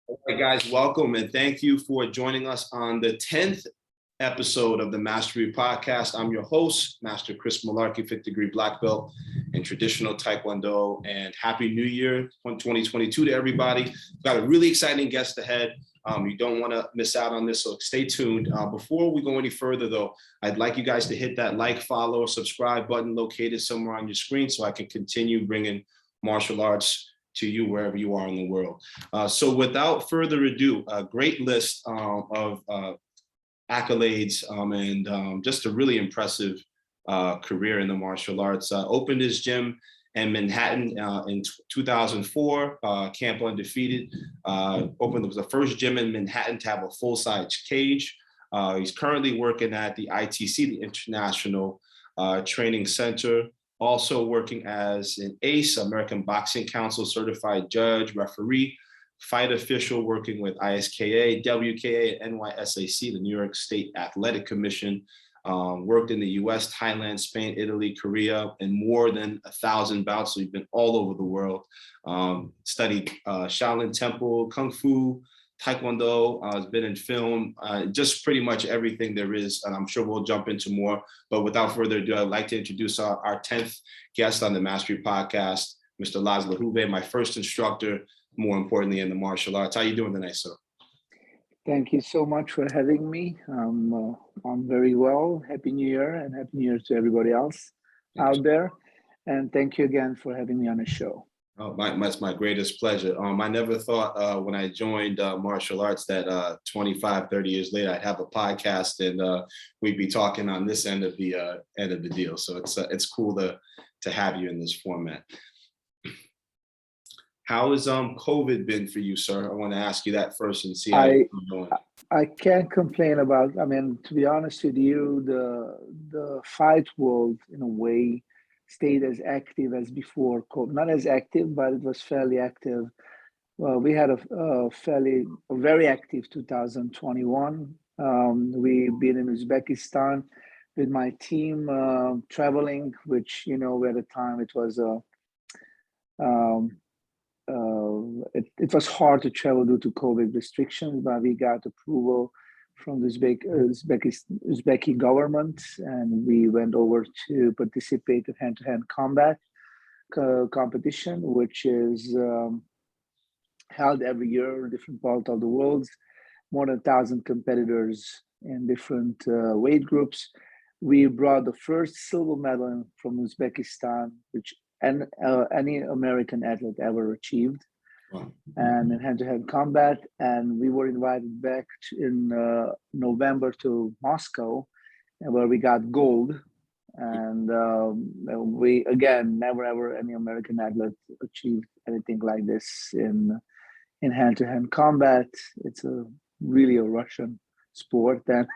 All right, guys, welcome and thank you for joining us on the 10th episode of the Mastery Podcast. I'm your host, Master Chris Malarkey, 5th degree black belt in traditional Taekwondo, and Happy New Year 2022 to everybody. We've got a really exciting guest ahead. You don't want to miss out on this, so stay tuned. Before we go any further, though, I'd like you guys to hit that like, follow, or subscribe button located somewhere on your screen so I can continue bringing martial arts to you wherever you are in the world. So without further ado, a great list of accolades and just a really impressive career in the martial arts. Opened his gym in Manhattan in 2004, Camp Undefeated. Was the first gym in Manhattan to have a full-size cage. He's currently working at the ITC, the International Training Center, also working as an ACE, American Boxing Council certified judge, referee, fight official, working with ISKA, WKA, and NYSAC, the New York State Athletic Commission. Worked in the US, Thailand, Spain, Italy, Korea, and more than 1,000 bouts. So he's been all over the world. Studied Shaolin Temple, Kung Fu, Taekwondo, has been in film, just pretty much everything there is. And I'm sure we'll jump into more. But without further ado, I'd like to introduce our 10th guest on the Mastery Podcast, Mr. Laszlo Huve, my first instructor, more importantly, in the martial arts. How are you doing tonight, sir? Thank you so much for having me. I'm very well. Happy New Year, and Happy New Year to everybody else out there. And thank you again for having me on the show. Oh, that's my greatest pleasure. I never thought when I joined martial arts that 25, 30 years later, I'd have a podcast and we'd be talking on this end of the deal. So it's cool to have you in this format. How has COVID been for you, sir? I want to ask you that first and see how you're doing. I can't complain about, to be honest with you, the fight world in a way stayed as active as before COVID. Not as active, but it was fairly active. Well, we had a very active 2021. We've been in Uzbekistan with my team traveling, which, at the time it was it was hard to travel due to COVID restrictions, but we got approval from the Uzbeki government, and we went over to participate in hand-to-hand combat competition, which is held every year in different parts of the world. More than 1,000 competitors in different weight groups. We brought the first silver medal from Uzbekistan, which any American athlete ever achieved. Wow. And in hand-to-hand combat, and we were invited back in November to Moscow, where we got gold. And we, again, never ever any American athlete achieved anything like this in hand-to-hand combat. It's really a Russian sport, and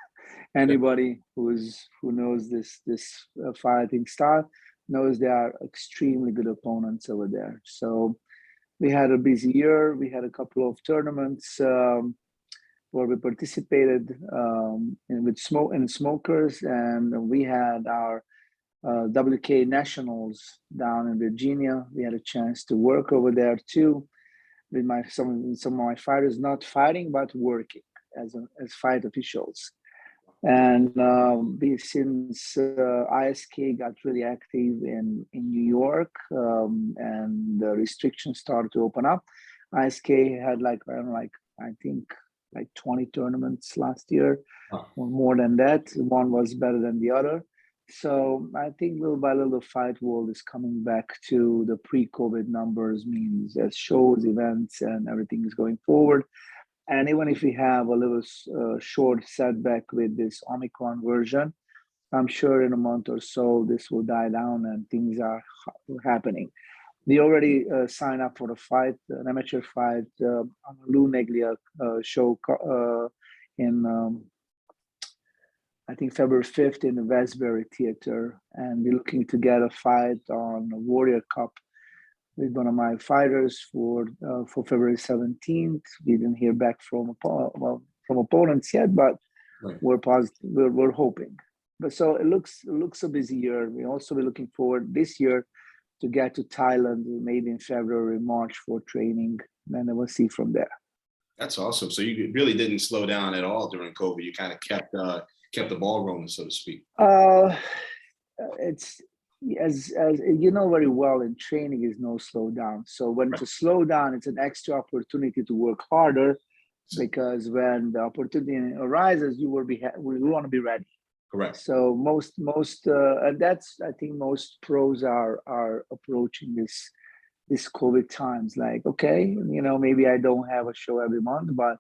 anybody who knows this fighting style knows they are extremely good opponents over there. So we had a busy year. We had a couple of tournaments where we participated in smokers, and we had our WK nationals down in Virginia. We had a chance to work over there too, with some of my fighters not fighting but working as fight officials. And since ISK got really active in New York, and the restrictions started to open up, ISK had I think 20 tournaments last year, or more than that. One was better than the other. So I think little by little, the fight world is coming back to the pre-COVID numbers, means as shows, events, and everything is going forward. And even if we have a little short setback with this Omicron version, I'm sure in a month or so, this will die down and things are happening. We already signed up for a fight, an amateur fight on a Lou Neglia show in, I think, February 5th in the Westbury Theater. And we're looking to get a fight on a Warrior Cup with one of my fighters for February 17th. We didn't hear back from opponents yet, but right. We're positive. We're hoping. But so it looks a busy year. We also be looking forward this year to get to Thailand, maybe in February, March for training. Then we'll see from there. That's awesome. So you really didn't slow down at all during COVID. You kind of kept the ball rolling, so to speak. It's as you know very well, in training is no slow down. So when it's a slow down, it's an extra opportunity to work harder, because when the opportunity arises, we want to be ready. Correct. So most and that's, I think most pros are approaching this COVID times like, okay, maybe I don't have a show every month, but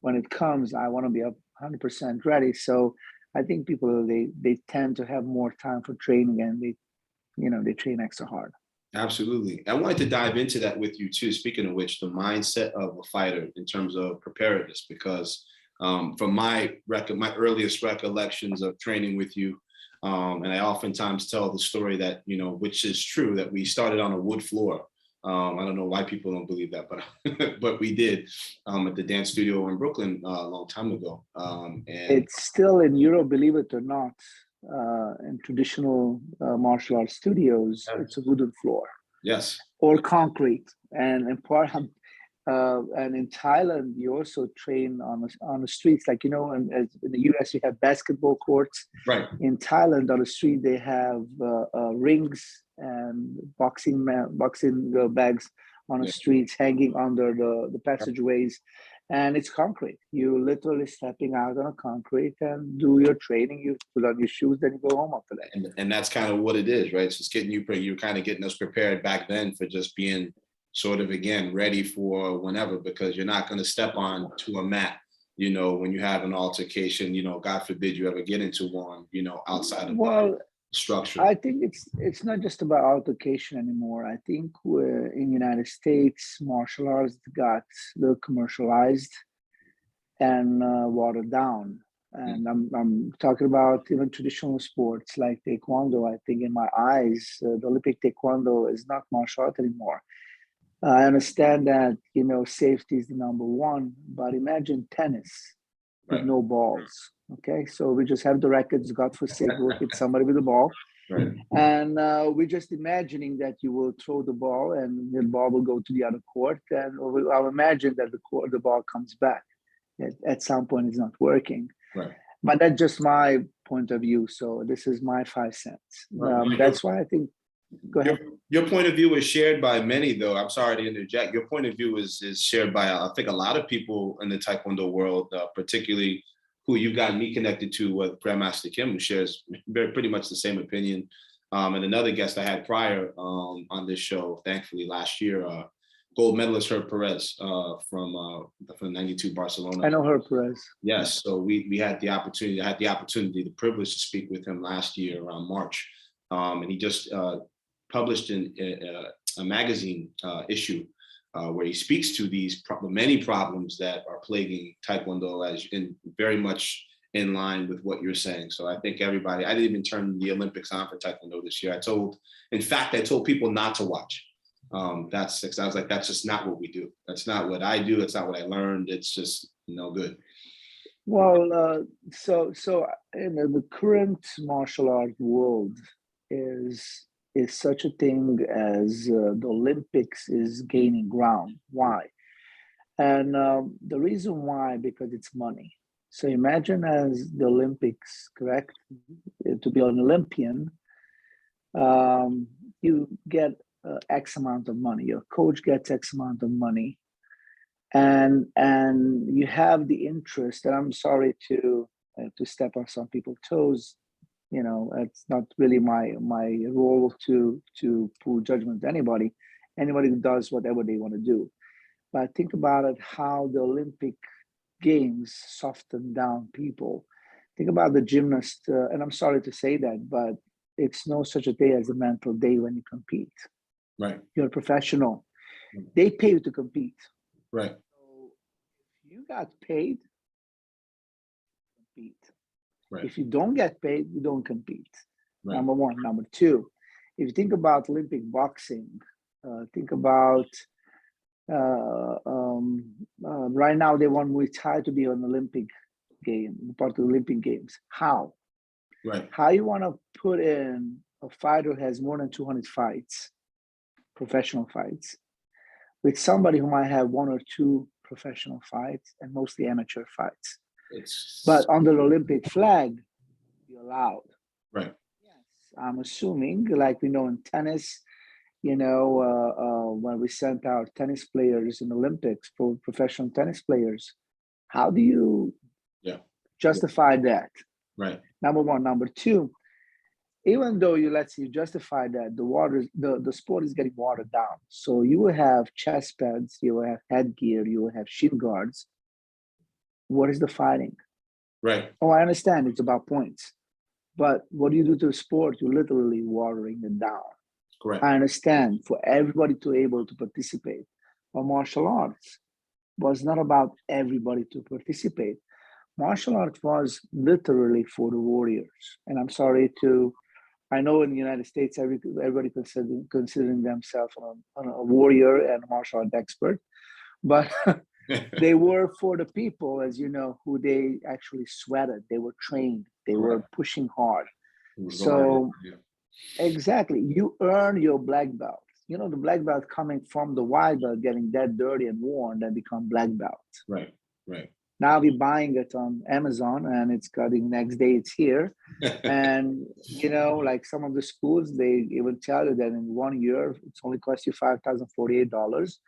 when it comes, I want to be 100% ready. So I think people they tend to have more time for training, and they train extra hard. Absolutely. I wanted to dive into that with you too. Speaking of which, the mindset of a fighter in terms of preparedness, because from my earliest recollections of training with you, and I oftentimes tell the story that, which is true, that we started on a wood floor. I don't know why people don't believe that, but but we did at the dance studio in Brooklyn a long time ago. And it's still in Europe, believe it or not. In traditional martial arts studios, it's a wooden floor. Yes. Or concrete, and in Thailand, you also train on the streets, like in the US you have basketball courts. Right. In Thailand, on the street they have rings and boxing bags on the streets hanging under the passageways, and it's concrete. You literally stepping out on a concrete and do your training. You put on your shoes, then you go home after that. And that's kind of what it is, right? It's just you're kind of getting us prepared back then for just being sort of, again, ready for whenever, because you're not going to step on to a mat, when you have an altercation, God forbid you ever get into one, outside of the structure. I think it's not just about altercation anymore. I think in the United States, martial arts got a little commercialized and watered down. And I'm talking about even traditional sports like Taekwondo. I think in my eyes, the Olympic Taekwondo is not martial art anymore. I understand that, safety is the number one, but imagine tennis with no balls. Okay, so we just have the rackets, God forsake, we'll hit somebody with the ball. Right. And we're just imagining that you will throw the ball and the ball will go to the other court. And I'll imagine that the ball comes back. At some point, it's not working. Right. But that's just my point of view. So this is my 5 cents. That's why I think. Go ahead. Your point of view is shared by many, though. I'm sorry to interject. Your point of view is shared by, I think, a lot of people in the Taekwondo world, particularly who you've gotten me connected to with Grandmaster Kim, who shares pretty much the same opinion. And another guest I had prior on this show, thankfully last year, gold medalist Herb Perez from 92 Barcelona. I know Herb Perez. Yes. So we had the opportunity, the privilege to speak with him last year around March. And he just published a magazine issue where he speaks to these many problems that are plaguing Taekwondo, very much in line with what you're saying. So I think I didn't even turn the Olympics on for Taekwondo this year. I told people not to watch. I was like, that's just not what we do. That's not what I do. It's not what I learned. It's just no good. Well, so the current martial art world is such a thing as the Olympics is gaining ground. Why? And the reason why, because it's money. So imagine as the Olympics, correct? To be an Olympian, you get X amount of money. Your coach gets X amount of money, and you have the interest. And I'm sorry to step on some people's toes. It's not really my role to pull judgment to anybody. Anybody who does whatever they want to do. But think about it, how the Olympic Games soften down people. Think about the gymnast, and I'm sorry to say that, but it's no such a day as a mental day when you compete. Right. You're a professional. They pay you to compete. Right. So if you got paid, compete. Right. If you don't get paid, you don't compete. Right. Number one. Number two, if you think about Olympic boxing, think about right now they want Muay Thai to be an Olympic game, part of the Olympic Games. How? Right. How you want to put in a fighter who has more than 200 fights, professional fights, with somebody who might have 1 or 2 professional fights and mostly amateur fights. It's But under the Olympic flag, you're allowed. right. Yes, I'm assuming, like we know in tennis, when we sent our tennis players in Olympics, professional tennis players, how do you Yeah. justify that? Right. Number one. Number two, even though let's say you justify that, the sport is getting watered down. So you will have chest pads, you will have headgear, you will have shin guards. What is the fighting? Right. Oh, I understand it's about points. But what do you do to the sport? You're literally watering it down. Correct. I understand for everybody to able to participate. But martial arts was not about everybody to participate. Martial arts was literally for the warriors. And I'm sorry I know in the United States, everybody considering themselves a warrior and a martial art expert, but they were for the people, as you know, who they actually sweated. They were trained. They were pushing hard. So exactly, you earn your black belt. The black belt coming from the white belt, getting that dirty and worn, then become black belt. Right. Right. Now we're buying it on Amazon, and it's coming next day. It's here, and like some of the schools, they even tell you that in 1 year it's only cost you $5,048.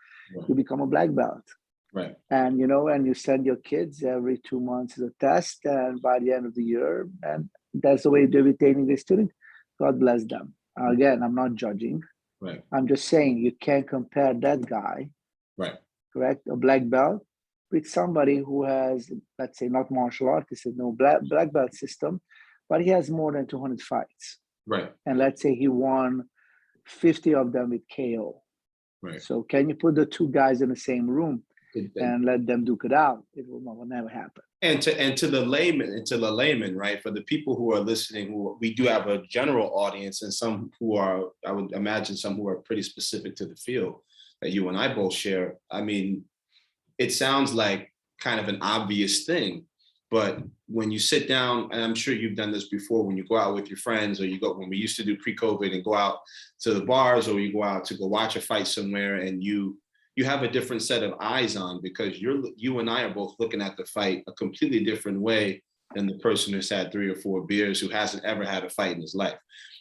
You become a black belt. Right. And and you send your kids every 2 months as a test, and by the end of the year, and that's the way they're retaining the student. God bless them. Again, I'm not judging. Right. I'm just saying you can't compare that guy, right, correct, a black belt, with somebody who has, let's say, not martial artist, no black belt system, but he has more than 200 fights. Right. And let's say he won 50 of them with KO. Right. So can you put the two guys in the same room and let them duke it out? It will never happen. And to the layman, right? For the people who are listening, who we do have a general audience, and some who are, I would imagine, some who are pretty specific to the field that you and I both share. I mean, it sounds like kind of an obvious thing, but when you sit down, and I'm sure you've done this before, when you go out with your friends, or when we used to do pre-COVID and go out to the bars, or you go out to go watch a fight somewhere, and you have a different set of eyes on, because you and I are both looking at the fight a completely different way than the person who's had 3 or 4 beers, who hasn't ever had a fight in his life.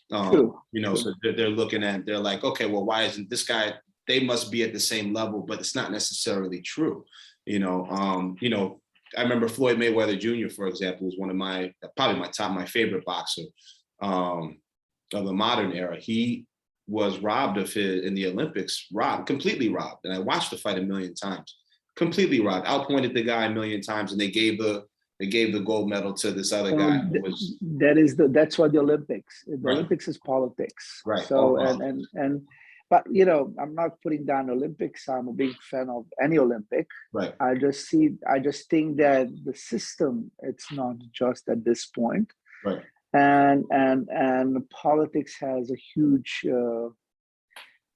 True. So they're looking at, they're like, okay, well, why isn't this guy? They must be at the same level, but it's not necessarily true. I remember Floyd Mayweather Jr., for example, was one of my favorite boxer of the modern era. He was robbed in the Olympics, completely robbed. And I watched the fight a million times, completely robbed, outpointed the guy a million times, and they gave the gold medal to this other guy. That's what the Olympics. The right. Olympics is politics. Right. So but I'm not putting down Olympics. I'm a big fan of any Olympic. Right. I just think that the system, it's not just at this point. Right. And politics has a huge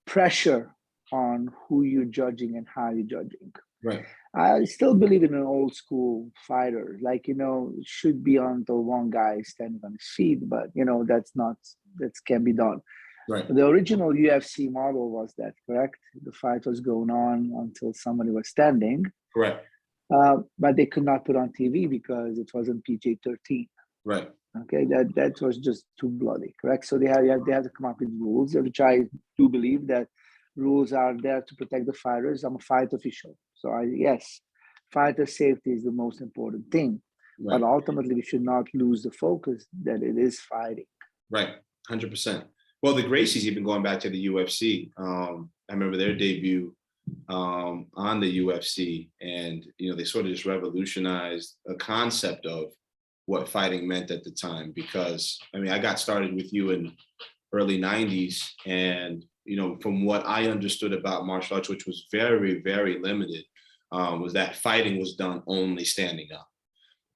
pressure on who you're judging and how you're judging. Right. I still believe in an old school fighter, it should be until one guy is standing on his feet, but that can be done. Right. The original UFC model was that, correct? The fight was going on until somebody was standing. Correct. But they could not put on TV because it wasn't PG-13. Right. Okay, that was just too bloody, correct? So they had to come up with rules, which I do believe that rules are there to protect the fighters. I'm a fight official, so yes, fighter safety is the most important thing. Right. But ultimately, we should not lose the focus that it is fighting. Right, 100%. Well, the Gracies, even going back to the UFC, I remember their debut on the UFC, and they sort of just revolutionized a concept of what fighting meant at the time. Because I got started with you in early 90s, and from what I understood about martial arts, which was very, very limited, was that fighting was done only standing up,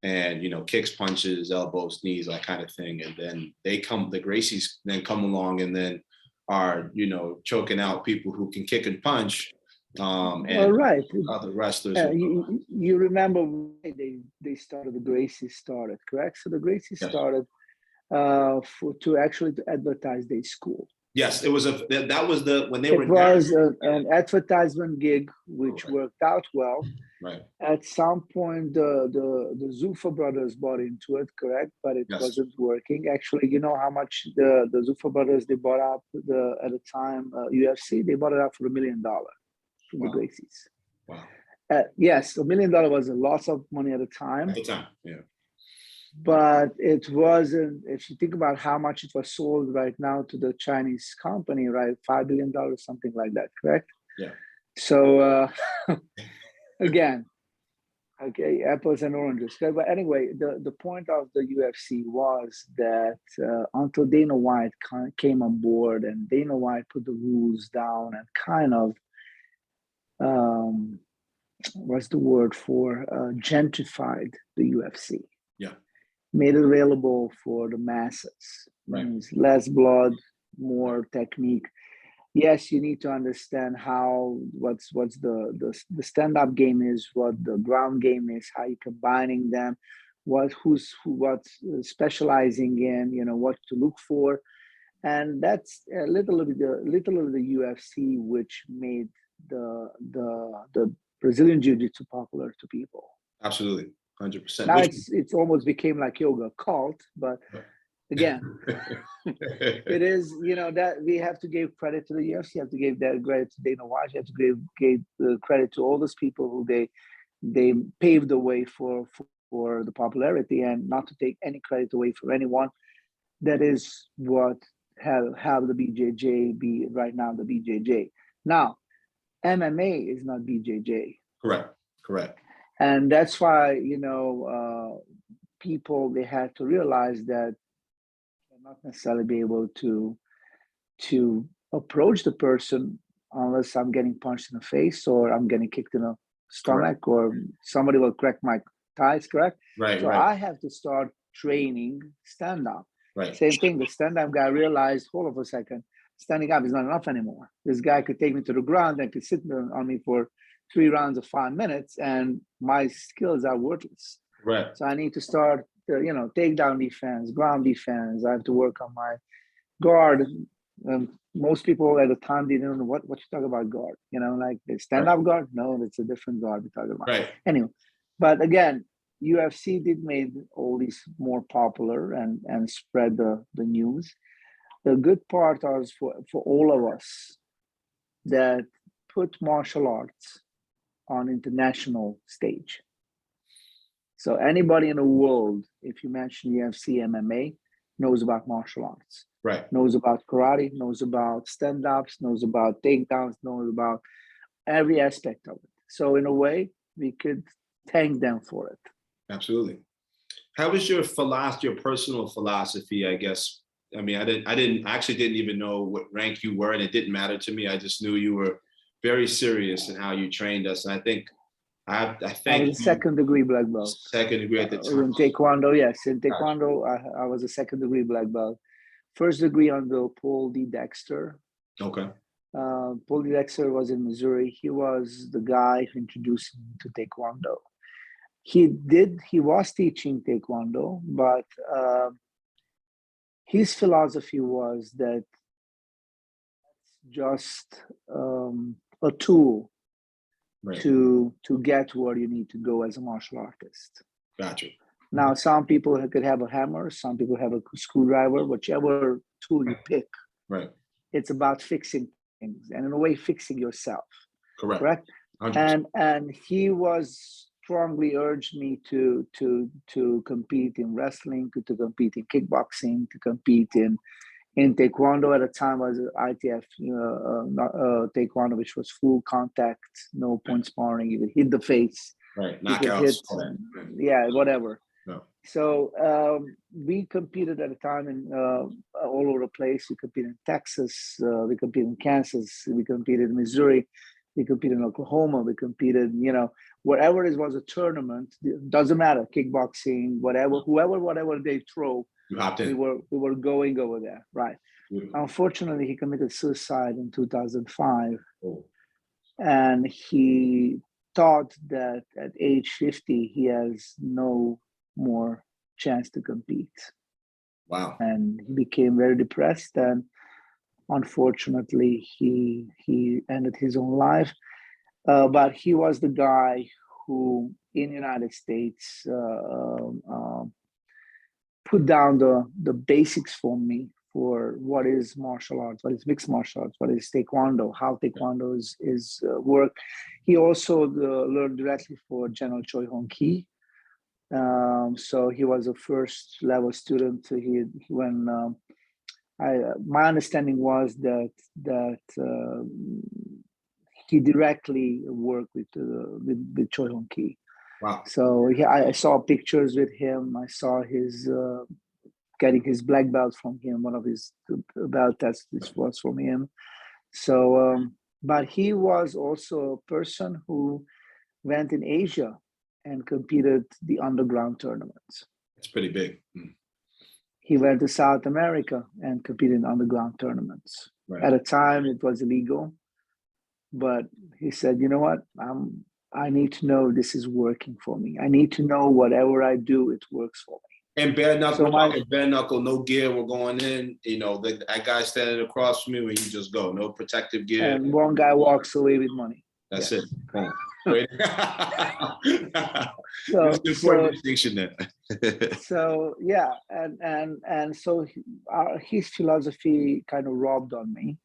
and kicks, punches, elbows, knees, that kind of thing. And then the Gracies then come along and then are choking out people who can kick and punch, and right. other wrestlers. You remember they started, the Gracies started, correct? So the Gracies started to advertise their school. Yes, it was that was when they It were was narrating. an advertisement gig, which Right. worked out well. Right. At some point, the Zuffa brothers bought into it, correct? But it Yes. wasn't working. Actually, you know how much the Zuffa brothers, they bought up at the time UFC? They bought it up for $1 million from the Wow. Gracies. Wow. Yes, $1 million was a lot of money at the time. At the time, yeah. But it wasn't, if you think about how much it was sold right now to the Chinese company, right? $5 billion, something like that, correct? Yeah. So again, okay, apples and oranges. But anyway, the point of the UFC was that until Dana White came on board and Dana White put the rules down and kind of, what's the word for, gentrified the UFC. Yeah. Made it available for the masses. Right. Means less blood, more technique. Yes, you need to understand what's the stand-up game is, what the ground game is, how you're combining them, what's specializing in, what to look for. And that's a little of the UFC, which made the Brazilian Jiu-Jitsu popular to people. Absolutely. 100%. Now it's almost became like yoga cult, but again, it is, that we have to give credit to the UFC, you have to give that credit to Dana White, you have to give credit to all those people who they paved the way for the popularity, and not to take any credit away from anyone. That is what have the BJJ be right now, the BJJ. Now, MMA is not BJJ. Correct. And that's why, people, they had to realize that they're not necessarily be able to approach the person unless I'm getting punched in the face or I'm getting kicked in the stomach, or somebody will crack my thighs, correct? Right. So right. I have to start training stand-up. Right. Same thing, the stand-up guy realized, hold on a second, standing up is not enough anymore. This guy could take me to the ground and could sit on me for 3 rounds of 5 minutes, and my skills are worthless. Right. So I need to start, takedown defense, ground defense. I have to work on my guard. Most people at the time didn't know what you talk about guard. Like the stand-up guard. No, it's a different guard we're talking about. Right. Anyway, but again, UFC did made all these more popular and spread the news. The good part is for all of us that put martial arts on international stage. So anybody in the world, if you mention UFC, MMA, knows about martial arts. Right. Knows about karate, knows about stand-ups, knows about takedowns, knows about every aspect of it. So in a way, we could thank them for it. Absolutely. How was your personal philosophy, I guess? I mean, I actually didn't even know what rank you were, and it didn't matter to me. I just knew you were very serious in how you trained us. And I think I was a second-degree black belt. Second degree at the time. In Taekwondo, yes. In Taekwondo, I was a second-degree black belt. First degree under Paul D. Dexter. Okay. Paul D. Dexter was in Missouri. He was the guy who introduced me to Taekwondo. He was teaching Taekwondo, but his philosophy was that it's just a tool to get where you need to go as a martial artist. Gotcha. Now, some people could have a hammer, some people have a screwdriver, whichever tool you pick. Right. It's about fixing things, and in a way, fixing yourself. Correct. 100%. And he was strongly urged me to compete in wrestling, to compete in kickboxing, to compete in Taekwondo. At the time was ITF Taekwondo, which was full contact, no point sparring. You could hit the face, right? Knockouts, yeah, whatever. No. So we competed at a time in all over the place. We competed in Texas, we competed in Kansas, we competed in Missouri, we competed in Oklahoma, we competed, wherever it was a tournament. Doesn't matter, kickboxing, whatever they throw. We were going over there, right? Unfortunately, he committed suicide in 2005, and he thought that at age 50 he has no more chance to compete. Wow. And he became very depressed, and unfortunately, he ended his own life. But he was the guy who, in the United States, put down the basics for me for what is martial arts, what is mixed martial arts, what is taekwondo, how taekwondo is work. He also learned directly for General Choi Hong Ki. So he was a first level student. When my understanding was that he directly worked with Choi Hong Ki. Wow. So I saw pictures with him. I saw his getting his black belt from him. One of his belt tests was from him. So, but he was also a person who went in Asia and competed the underground tournaments. It's pretty big. He went to South America and competed in underground tournaments. Right. At a time, it was illegal, but he said, "You know what? I need to know this is working for me. I need to know whatever I do, it works for me." And bare knuckle, So bare knuckle, no gear. We're going in. You know, that guy standing across from me when you just go, no protective gear. And one guy walks away with money. That's it. Boom. So, That's an important distinction there. So yeah, and so his philosophy kind of robbed on me.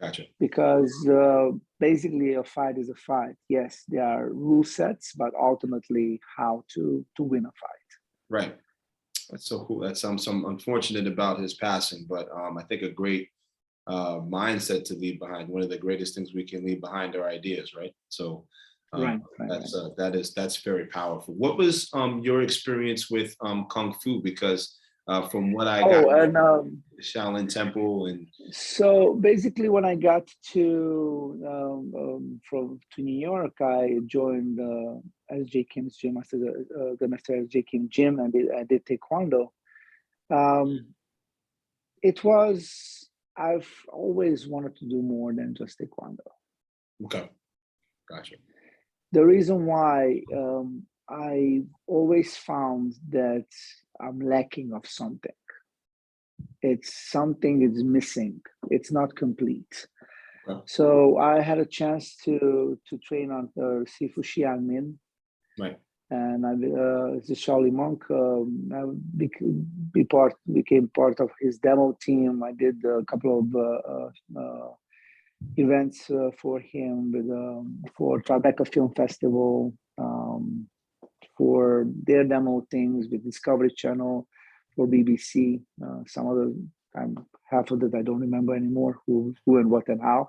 Gotcha. Because basically a fight is a fight. Yes, there are rule sets, but ultimately how to win a fight. Right. That's so cool. That's some unfortunate about his passing, but I think a great mindset to leave behind. One of the greatest things we can leave behind are ideas, right? So that's very powerful. What was your experience with Kung Fu? Because from what I got, Shaolin Temple, and so basically, when I got to New York, I joined S.J. Kim's gym. I said the Master S.J. Kim gym, and I did Taekwondo. I've always wanted to do more than just Taekwondo. Okay, gotcha. The reason why I always found that I'm lacking of something. It's something is missing. It's not complete. Okay. So I had a chance to train under Sifu Xiang Min. Right. And as a Shaolin monk, I became part of his demo team. I did a couple of events for him for Tribeca Film Festival, for their demo things with Discovery Channel, for BBC. Some of half of it I don't remember anymore, who and what and how.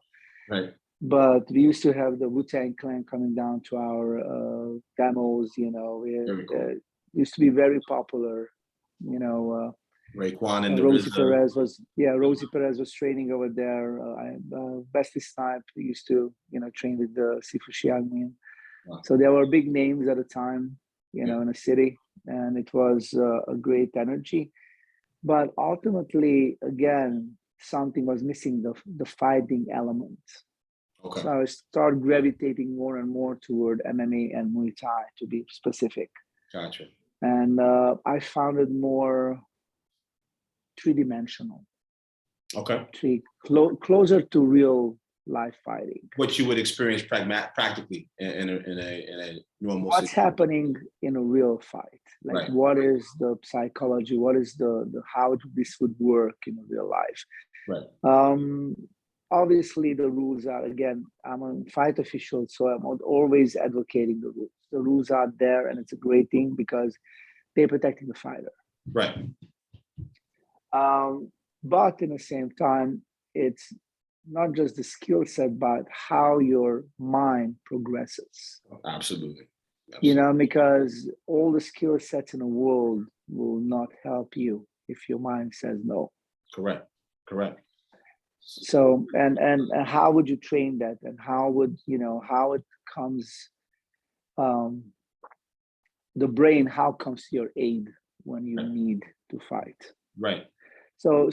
Right. But we used to have the Wu-Tang Clan coming down to our demos. You know, it used to be very popular. You know, Raekwon and Rosie Perez was training over there. Wesley Snipe used to train with the Sifu Xiang Min. Wow. So there were big names at the time, in the city, and it was a great energy. But ultimately, again, something was missing, the fighting element. Okay. So I started gravitating more and more toward MMA and Muay Thai, to be specific. Gotcha. And I found it more three-dimensional. Okay. Closer to real life fighting. What you would experience practically in a normal What's situation. happening in a real fight? Like, right. What is the psychology? What is the how this would work in real life? Right. Obviously, the rules are, again, I'm a fight official, so I'm always advocating the rules. The rules are there, and it's a great thing because they're protecting the fighter. Right. But in the same time, it's not just the skill set, but how your mind progresses. Absolutely. Because all the skill sets in the world will not help you if your mind says no. Correct. So, and how would you train that? And how it comes, the brain, how comes to your aid when you need to fight? Right. So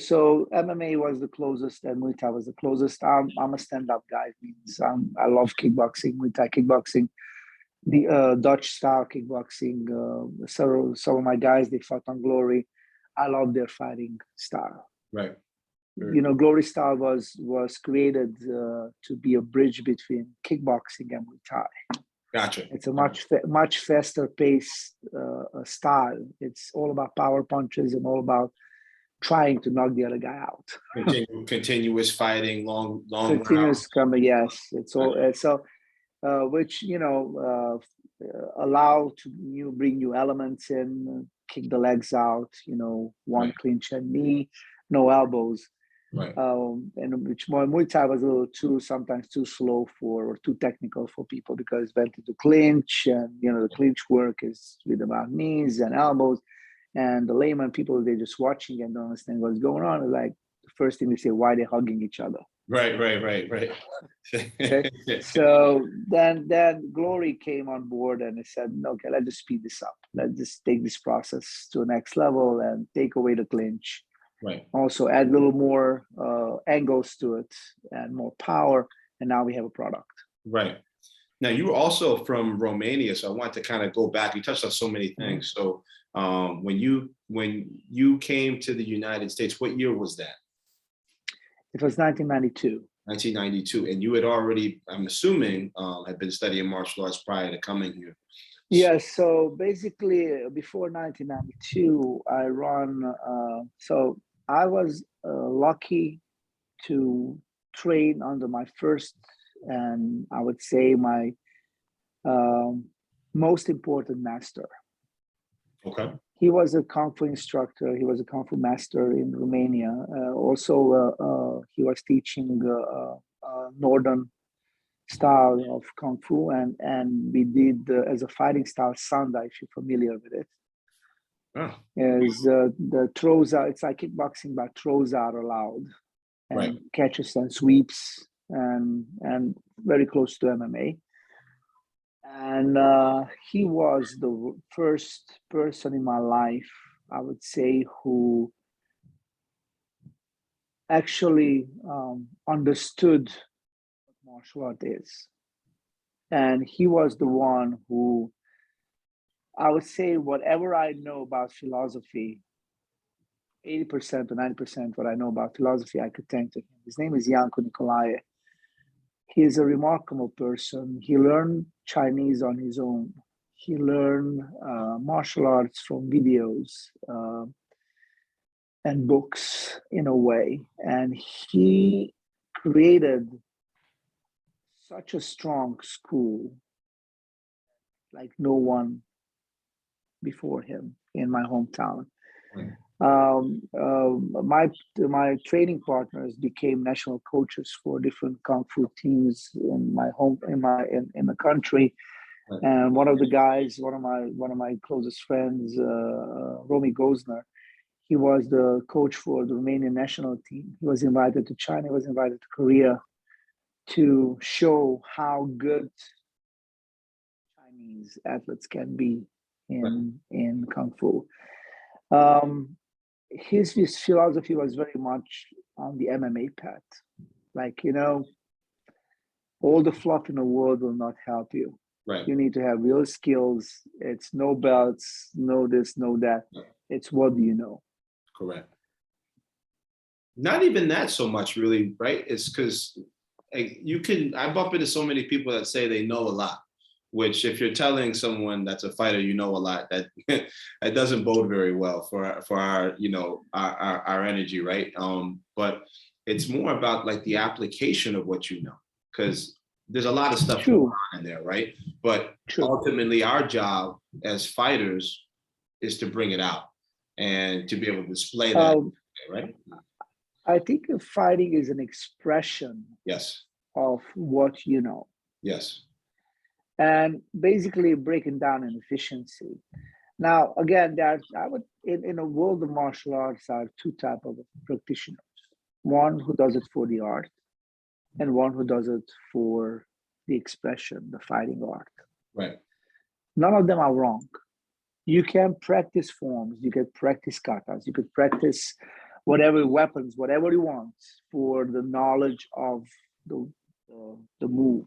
MMA was the closest, and Muay Thai was the closest. I'm a stand-up guy. Means I love kickboxing, Muay Thai kickboxing, the Dutch style kickboxing. Some of my guys, they fought on Glory. I love their fighting style. Right. Glory style was created to be a bridge between kickboxing and Muay Thai. Gotcha. It's a much faster paced style. It's all about power punches and all about trying to knock the other guy out. Continuous fighting, long Continuous rounds. coming, yes. It's all so, which allow to bring new elements in, kick the legs out, one clinch and knee, no elbows. Right. And which Muay Thai was a little sometimes too slow or too technical for people, because went into clinch, and the clinch work is with about knees and elbows, and the layman people, they're just watching and don't understand what's going on. It's like the first thing they say, why they're hugging each other. Right. Okay. So then Glory came on board and they said, okay, let's just speed this up. Let's just take this process to the next level and take away the clinch. Right. Also add a little more angles to it and more power. And now we have a product. Right. Now, you were also from Romania, so I want to kind of go back. You touched on so many things. So when you came to the United States, what year was that? It was 1992. 1992. And you had already, I'm assuming, had been studying martial arts prior to coming here. Yes. So basically, before 1992, I was lucky to train under my first, and I would say my most important master. Okay. He was a Kung Fu instructor. He was a Kung Fu master in Romania. He was teaching Northern style of Kung Fu, and we did as a fighting style Sanda, if you're familiar with it. Oh. Is the throws out, it's like kickboxing, but throws are allowed, and catches and sweeps, and very close to MMA. And he was the first person in my life, I would say, who actually understood what martial art is. And he was the one who, I would say, whatever I know about philosophy, 80% to 90% what I know about philosophy, I could thank to him. His name is Yanko Nicolae. He is a remarkable person. He learned Chinese on his own. He learned martial arts from videos and books in a way. And he created such a strong school like no one before him in my hometown. My training partners became national coaches for different Kung Fu teams in the country. And one of the guys, one of my closest friends, Romy Gozner, he was the coach for the Romanian national team. He was invited to China, he was invited to Korea to show how good Chinese athletes can be in Kung Fu. His philosophy was very much on the MMA path. Like, all the fluff in the world will not help you. Right. You need to have real skills. It's no belts, no this, no that. It's what do you know? Correct. Not even that so much, really, right? It's because I bump into so many people that say they know a lot, which if you're telling someone that's a fighter, you know a lot, that that doesn't bode very well for our, our energy, right? But it's more about like the application of what you know, because there's a lot of stuff going on in there, right? But ultimately our job as fighters is to bring it out and to be able to display that, right? I think fighting is an expression of what you know. Yes. And basically breaking down an efficiency. Now, again, in a world of martial arts are two types of practitioners. One who does it for the art, and one who does it for the expression, the fighting art. Right. None of them are wrong. You can practice forms, you can practice katas, you could practice whatever weapons, whatever you want for the knowledge of the move.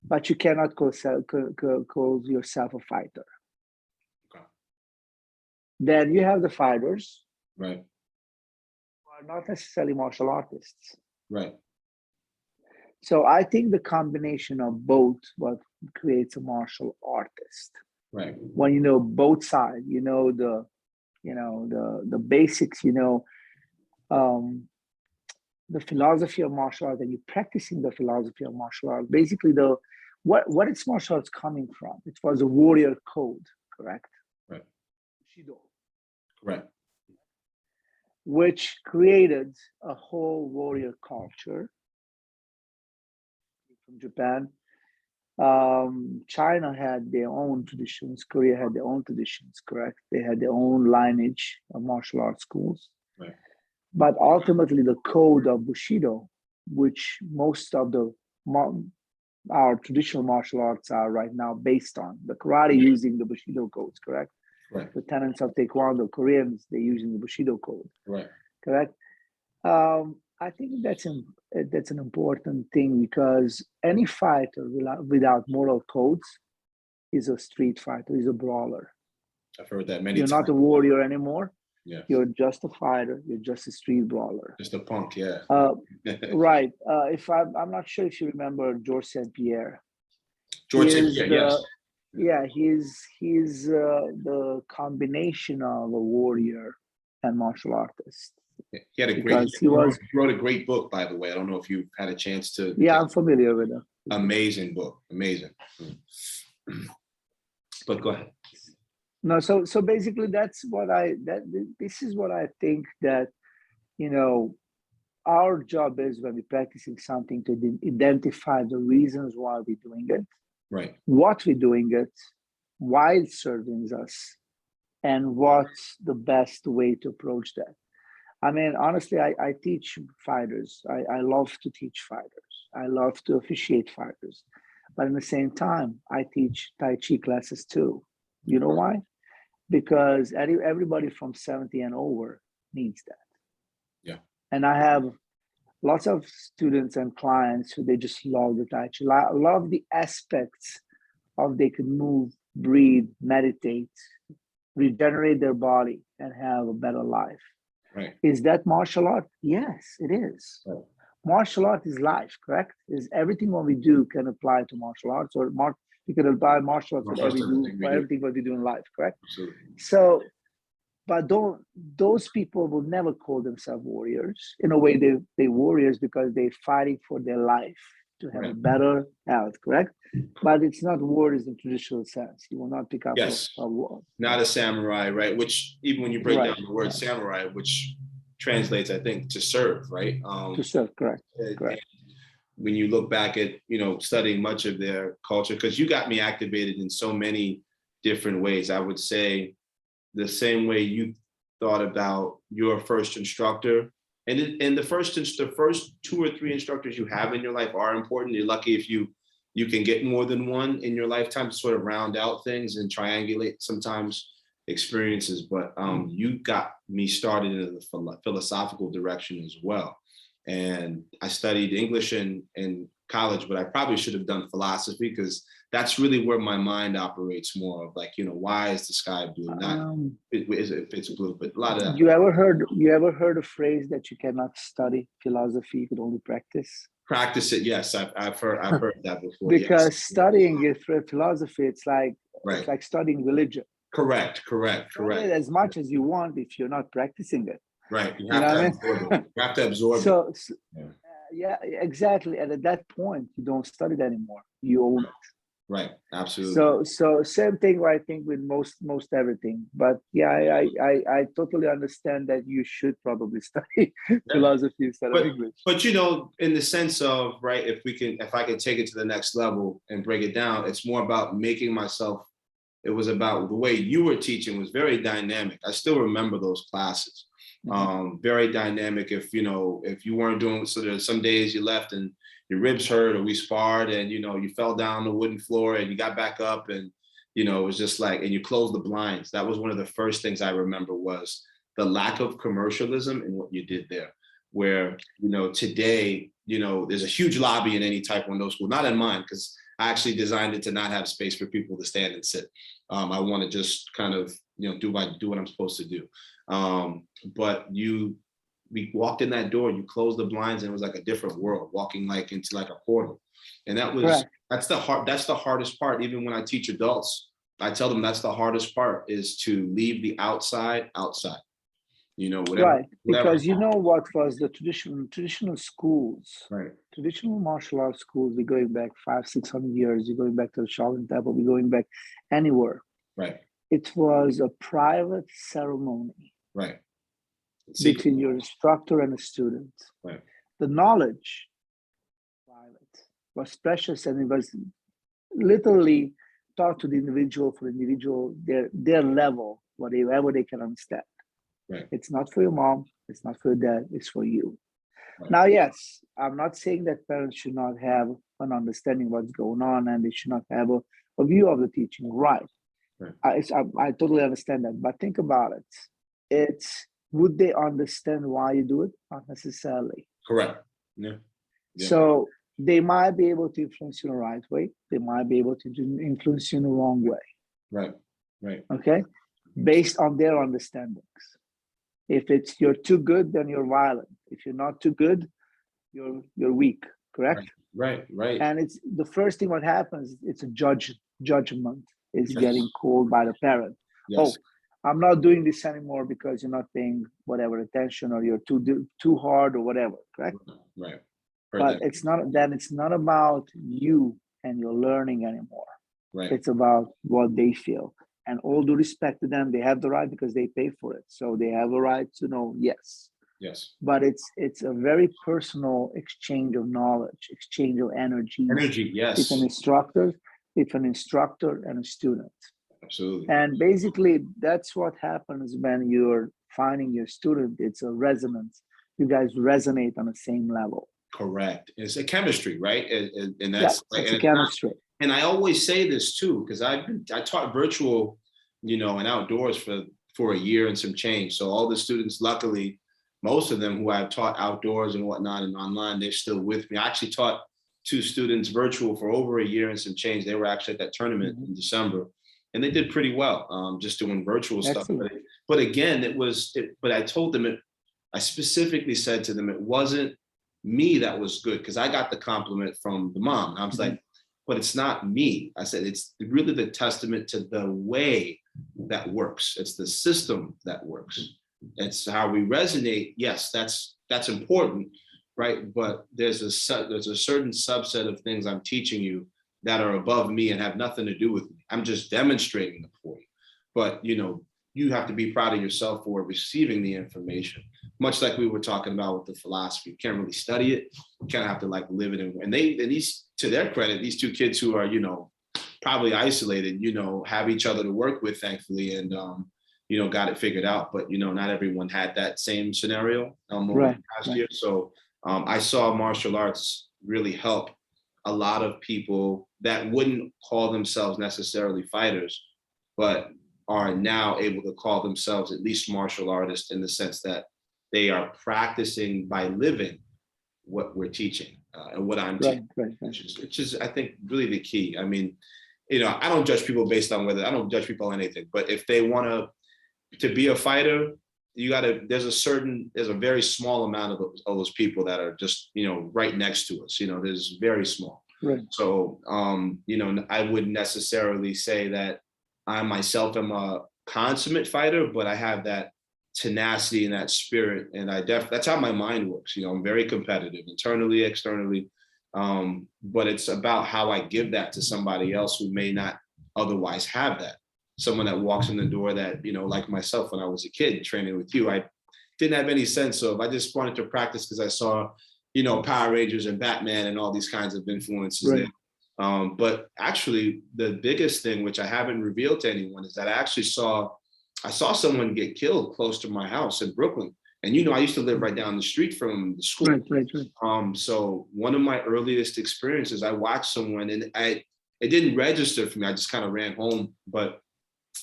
But you cannot call yourself a fighter. Okay. Then you have the fighters, right, who are not necessarily martial artists. Right. So I think the combination of both what creates a martial artist. Right. When you know both sides, you know the basics, the philosophy of martial art, and you're practicing the philosophy of martial art. Basically, what is martial arts coming from? It was a warrior code, correct? Right. Bushido, Right. which created a whole warrior culture from Japan. China had their own traditions. Korea had their own traditions, correct? They had their own lineage of martial arts schools. Right. But ultimately, the code of Bushido, which most of our traditional martial arts are right now based on, the karate using the Bushido codes, correct? Right. The tenets of Taekwondo, Koreans, they're using the Bushido code, Right. correct? I think that's an important thing, because any fighter without moral codes is a street fighter, is a brawler. I've heard that many You're times. not a warrior anymore. Yeah. You're just a fighter. You're just a street brawler. Just a punk, yeah. Right. If I'm not sure if you remember George St. Pierre. George St. Pierre, yes. Yeah, he's the combination of a warrior and martial artist. He had a Because he wrote a great book, by the way. I don't know if you've had a chance to. Yeah, I'm familiar with it. Amazing book, amazing. But go ahead. No, so basically this is what I think that, our job is, when we're practicing something, to identify the reasons why we're doing it, right, what we're doing it, why it serves us, and what's the best way to approach that. I mean, honestly, I teach fighters. I love to teach fighters. I love to officiate fighters. But at the same time, I teach Tai Chi classes too. You know why? Because everybody from 70 and over needs that. Yeah. And I have lots of students and clients who they just love the Tai Chi, love the aspects of they can move, breathe, meditate, regenerate their body, and have a better life. Right. Is that martial art? Yes, it is. Right. Martial art is life, correct? Is everything what we do can apply to martial arts, or we can apply martial arts for everything what we do in life, correct? Absolutely. So, but those people will never call themselves warriors. In a way, they're warriors because they're fighting for their life to have a better health, correct? But it's not warriors in traditional sense. You will not pick up a war. Not a samurai, right? Which, even when you break down the word samurai, which translates, I think, to serve, right? To serve, correct. When you look back at, studying much of their culture, because you got me activated in so many different ways. I would say the same way you thought about your first instructor, and the first 2 or 3 instructors you have in your life are important. You're lucky if you can get more than one in your lifetime to sort of round out things and triangulate sometimes experiences. But you got me started in the philosophical direction as well. And I studied English in college, but I probably should have done philosophy, because that's really where my mind operates more of, like, why is the sky blue? Not if it's blue, but a lot of that. You ever heard a phrase that you cannot study philosophy, you could only practice? Practice it, yes. I've heard that before. Because studying it through philosophy, it's like studying religion. Correct. Study it as much as you want if you're not practicing it. Right. You have to absorb it. Yeah, exactly. And at that point, you don't study it anymore. You own it. Right. Absolutely. So same thing, I think, with most everything. But yeah, I totally understand that you should probably study philosophy instead of English. But in the sense of, right, if I can take it to the next level and break it down, it's more about making myself. It was about the way you were teaching was very dynamic. I still remember those classes. Very dynamic. If you weren't doing, so there's some days you left and your ribs hurt, or we sparred and you fell down the wooden floor and you got back up, and it was just like, and you closed the blinds. That was one of the first things I remember, was the lack of commercialism in what you did there. Where today there's a huge lobby in any Taekwondo school, not in mine, because I actually designed it to not have space for people to stand and sit. I want to just kind of do what I'm supposed to do. But we walked in that door, you closed the blinds, and it was like a different world, walking like into like a portal. And that's the hardest part. Even when I teach adults, I tell them that's the hardest part, is to leave the outside. You know, whatever. Right, because you know what was the traditional schools, Right. traditional martial arts schools. We're going back 500-600 years. You're going back to the Shaolin Temple. We're going back anywhere. Right. It was a private ceremony. Right. Between your instructor and the student. Right. The knowledge was precious, and it was literally taught to the individual, for individual, their level, whatever they can understand. Right. It's not for your mom, it's not for your dad, it's for you. Right. Now, yes, I'm not saying that parents should not have an understanding of what's going on, and they should not have a view of the teaching. Right. I totally understand that, but think about it. Would they understand why you do it? Not necessarily. Correct. Yeah. So they might be able to influence you in the right way. They might be able to influence you in the wrong way. Right. Right. Okay. Based on their understandings. If you're too good, then you're violent. If you're not too good, you're weak. Correct. Right. And it's the first thing what happens. It's a judgment is getting called by the parent. Yes. Oh, I'm not doing this anymore because you're not paying whatever attention, or you're too hard, or whatever. Correct. Right. But it's not about you and your learning anymore. Right. It's about what they feel. And all due respect to them, they have the right because they pay for it. So they have a right to know, yes. Yes. But it's a very personal exchange of knowledge, exchange of energy. Energy, yes. With an instructor and a student. Absolutely. And basically, that's what happens when you're finding your student. It's a resonance. You guys resonate on the same level. Correct. It's a chemistry, right? And that's it's a chemistry. And I always say this too, because I taught virtual, and outdoors for a year and some change. So all the students, luckily, most of them who I've taught outdoors and whatnot and online, they're still with me. I actually taught 2 students virtual for over a year and some change. They were actually at that tournament in December, and they did pretty well, just doing virtual stuff. But again, but I told them I specifically said to them, it wasn't me that was good, because I got the compliment from the mom. I was like, but it's not me. I said, it's really the testament to the way that works. It's the system that works. It's how we resonate. Yes, that's important, right? But there's a certain subset of things I'm teaching you that are above me and have nothing to do with me. I'm just demonstrating it for you. But you have to be proud of yourself for receiving the information. Much like we were talking about with the philosophy, you can't really study it. You kind of have to live it. And these, to their credit, these 2 kids who are, probably isolated, have each other to work with, thankfully, and got it figured out. But not everyone had that same scenario over the past year. So I saw martial arts really help a lot of people that wouldn't call themselves necessarily fighters, but are now able to call themselves at least martial artists, in the sense that they are practicing by living what we're teaching and what I'm teaching, which is, I think, really the key. I mean, I don't judge people based on I don't judge people on anything, but if they want to be a fighter, there's a very small amount of those people that are just, right next to us, there's very small. Right. So, I wouldn't necessarily say that I myself am a consummate fighter, but I have that tenacity and that spirit. And that's how my mind works. I'm very competitive, internally, externally. But it's about how I give that to somebody else who may not otherwise have that. Someone that walks in the door that, like myself, when I was a kid training with you, I didn't have any sense of, I just wanted to practice because I saw, Power Rangers and Batman and all these kinds of influences there. But actually the biggest thing, which I haven't revealed to anyone, is that I saw someone get killed close to my house in Brooklyn. And, I used to live right down the street from the school. Right. So one of my earliest experiences, I watched someone, and it didn't register for me. I just kind of ran home. But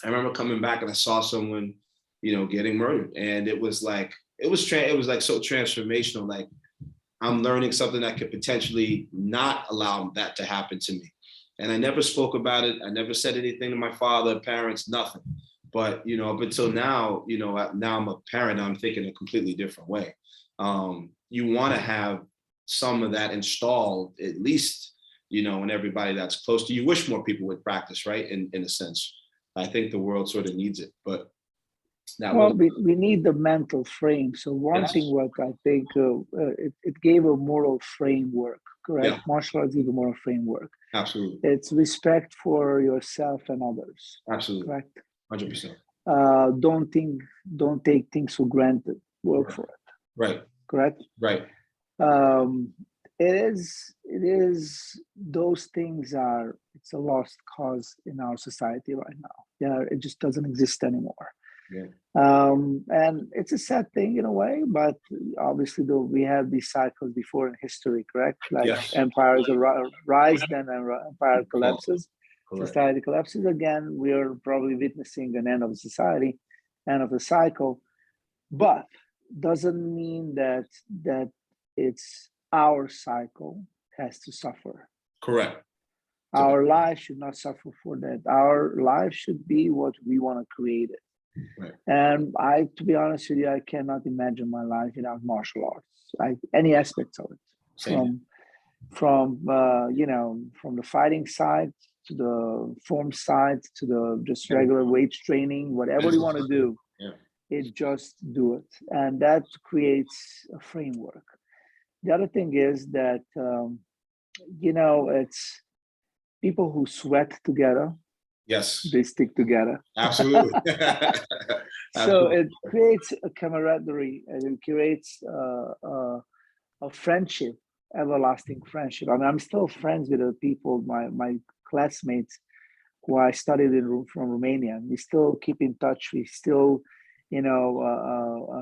I remember coming back and I saw someone, getting murdered. And it was like so transformational. Like, I'm learning something that could potentially not allow that to happen to me. And I never spoke about it. I never said anything to my father, parents, nothing. But, up until now, now I'm a parent, I'm thinking a completely different way. You want to have some of that installed, at least, in everybody that's close to you. You wish more people would practice, right? In a sense, I think the world sort of needs it, but we need the mental frame. So one thing what I think it gave a moral framework, correct? Yeah. Martial arts gave a moral framework. Absolutely. It's respect for yourself and others. Absolutely. Correct. 100%. Don't take things for granted. Work for it. Right. Correct. Right. It is those things it's a lost cause in our society right now. Yeah, it just doesn't exist anymore. Yeah. And it's a sad thing in a way, but obviously though we have these cycles before in history, correct? Like empires rise, then an empire collapses, society collapses again. We are probably witnessing an end of the society, end of the cycle, but doesn't mean that it's our cycle has to suffer. Correct. Our life should not suffer for that. Our life should be what we want to create it. Right. And to be honest with you, I cannot imagine my life without martial arts. Any aspects of it, from the fighting side to the form side to the just regular weight training, whatever you want to do, it just do it, and that creates a framework. The other thing is that it's people who sweat together. Yes. They stick together. Absolutely. So it creates a camaraderie, and it creates a friendship, everlasting friendship. I mean, I'm still friends with the people, my classmates who I studied from Romania. We still keep in touch. We still,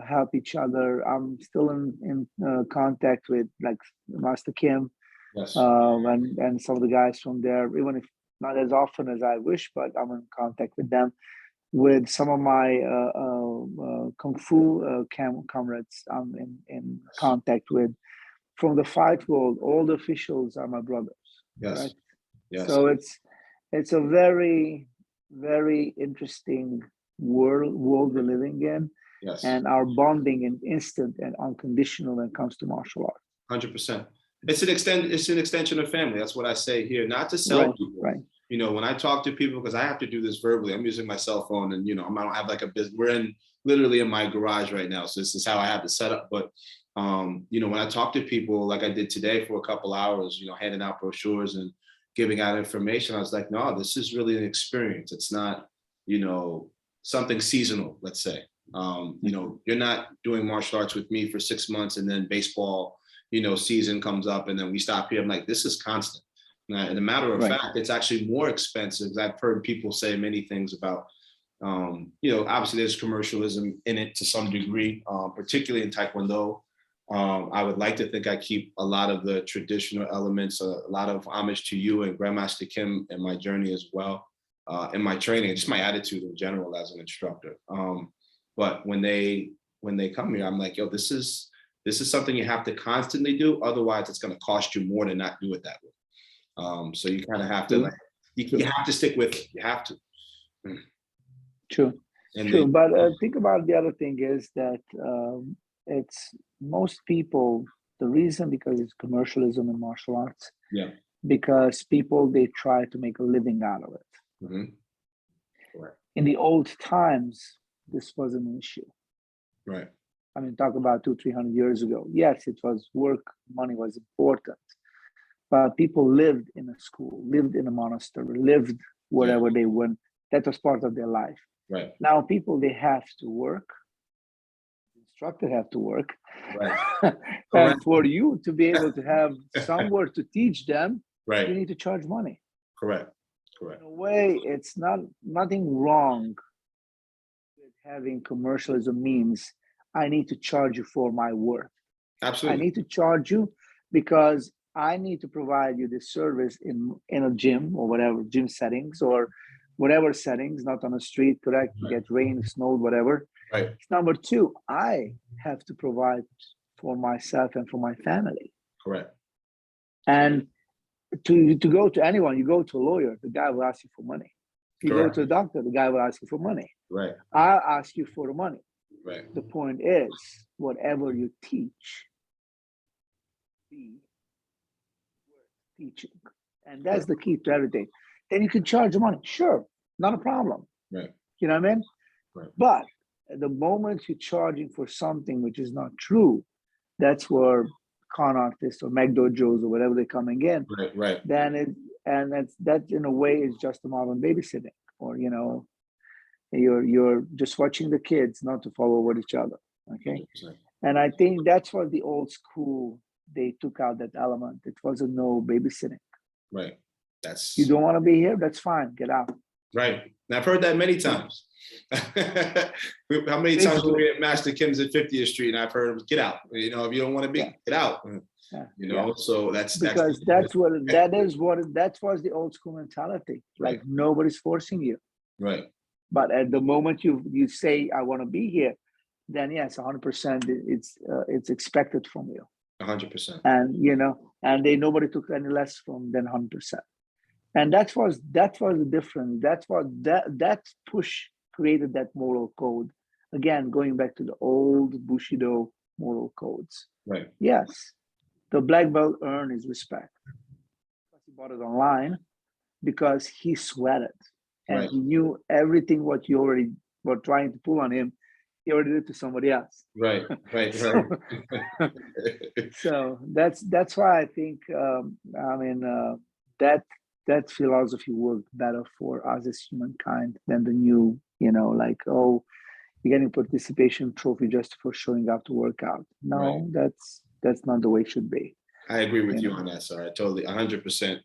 help each other. I'm still in contact with like Master Kim, and some of the guys from there, even if not as often as I wish, but I'm in contact with them. With some of my kung fu comrades, I'm in contact with. From the fight world, all the officials are my brothers. Yes. Right? Yes. So it's a very, very interesting world we're living in. Yes. And our bonding is instant and unconditional when it comes to martial arts. 100%. It's an extension of family. That's what I say here. Not to sell people. Right. When I talk to people, because I have to do this verbally, I'm using my cell phone, and I don't have like a business. We're literally in my garage right now, so this is how I have it set up. But when I talk to people, like I did today for a couple hours, handing out brochures and giving out information, I was like, no, this is really an experience. It's not, something seasonal, let's say. You're not doing martial arts with me for 6 months and then baseball, season comes up and then we stop here. I'm like, this is constant. And a matter of fact, it's actually more expensive. I've heard people say many things about, obviously there's commercialism in it to some degree, particularly in Taekwondo. I would like to think I keep a lot of the traditional elements, a lot of homage to you and Grandmaster Kim in my journey as well, in my training, just my attitude in general as an instructor. But when they come here, I'm like, yo, this is something you have to constantly do. Otherwise, it's going to cost you more to not do it that way. So you kind of have to you have to stick with it. You have to. True. But think about the other thing is that it's most people, the reason because it's commercialism in martial arts. Yeah. Because people, they try to make a living out of it. Mm-hmm. Correct. In the old times, this wasn't an issue. Right. I mean, talk about 200-300 years ago. Yes, it was work, money was important. But people lived in a school, lived in a monastery, lived wherever they went. That was part of their life. Right. Now people, they have to work. The instructor have to work. Right. And for you to be able to have somewhere to teach them, you need to charge money. Correct. In a way, it's nothing wrong with having commercialism means I need to charge you for my work. Absolutely. I need to charge you because I need to provide you this service in a gym or whatever, gym settings or whatever settings, not on a street, correct? You get rain, snowed, whatever. Right. Number two, I have to provide for myself and for my family. Correct. And to go to anyone, you go to a lawyer, the guy will ask you for money. you go to a doctor, the guy will ask you for money. Right. I'll ask you for the money. Right. The point is, whatever you teach, be worth teaching. And that's the key to everything. Then you can charge money. Sure, not a problem. Right. You know what I mean? Right. But at the moment you're charging for something which is not true, that's where con artists or McDojos or whatever they're coming in. Right. Right. Then that in a way is just a modern babysitting, or you're just watching the kids not to follow with each other. Okay. 100%. And I think that's what the old school, they took out that element. It wasn't no babysitting. Right. That's You don't want to be here, that's fine, get out. right. And I've heard that many times. How many times do we at Master Kim's at 50th Street and I've heard them get out? You know, if you don't want to be, get out. Yeah. You know, so that's because that's what the old school mentality. Like nobody's forcing you. Right. But at the moment you say I want to be here, then yes, 100% it's expected from you. 100%. And nobody took any less from than 100%. And that was the difference. That push created that moral code. Again, going back to the old Bushido moral codes. Right. Yes, the black belt earned his respect. He bought it online because he sweated and he knew everything what you already were trying to pull on him. He already did to somebody else. Right. So that's why I think that philosophy worked better for us as humankind than the new, like, oh, you're getting participation trophy just for showing up to work out. No, that's not the way it should be. I agree with you on that, sir. I totally 100%.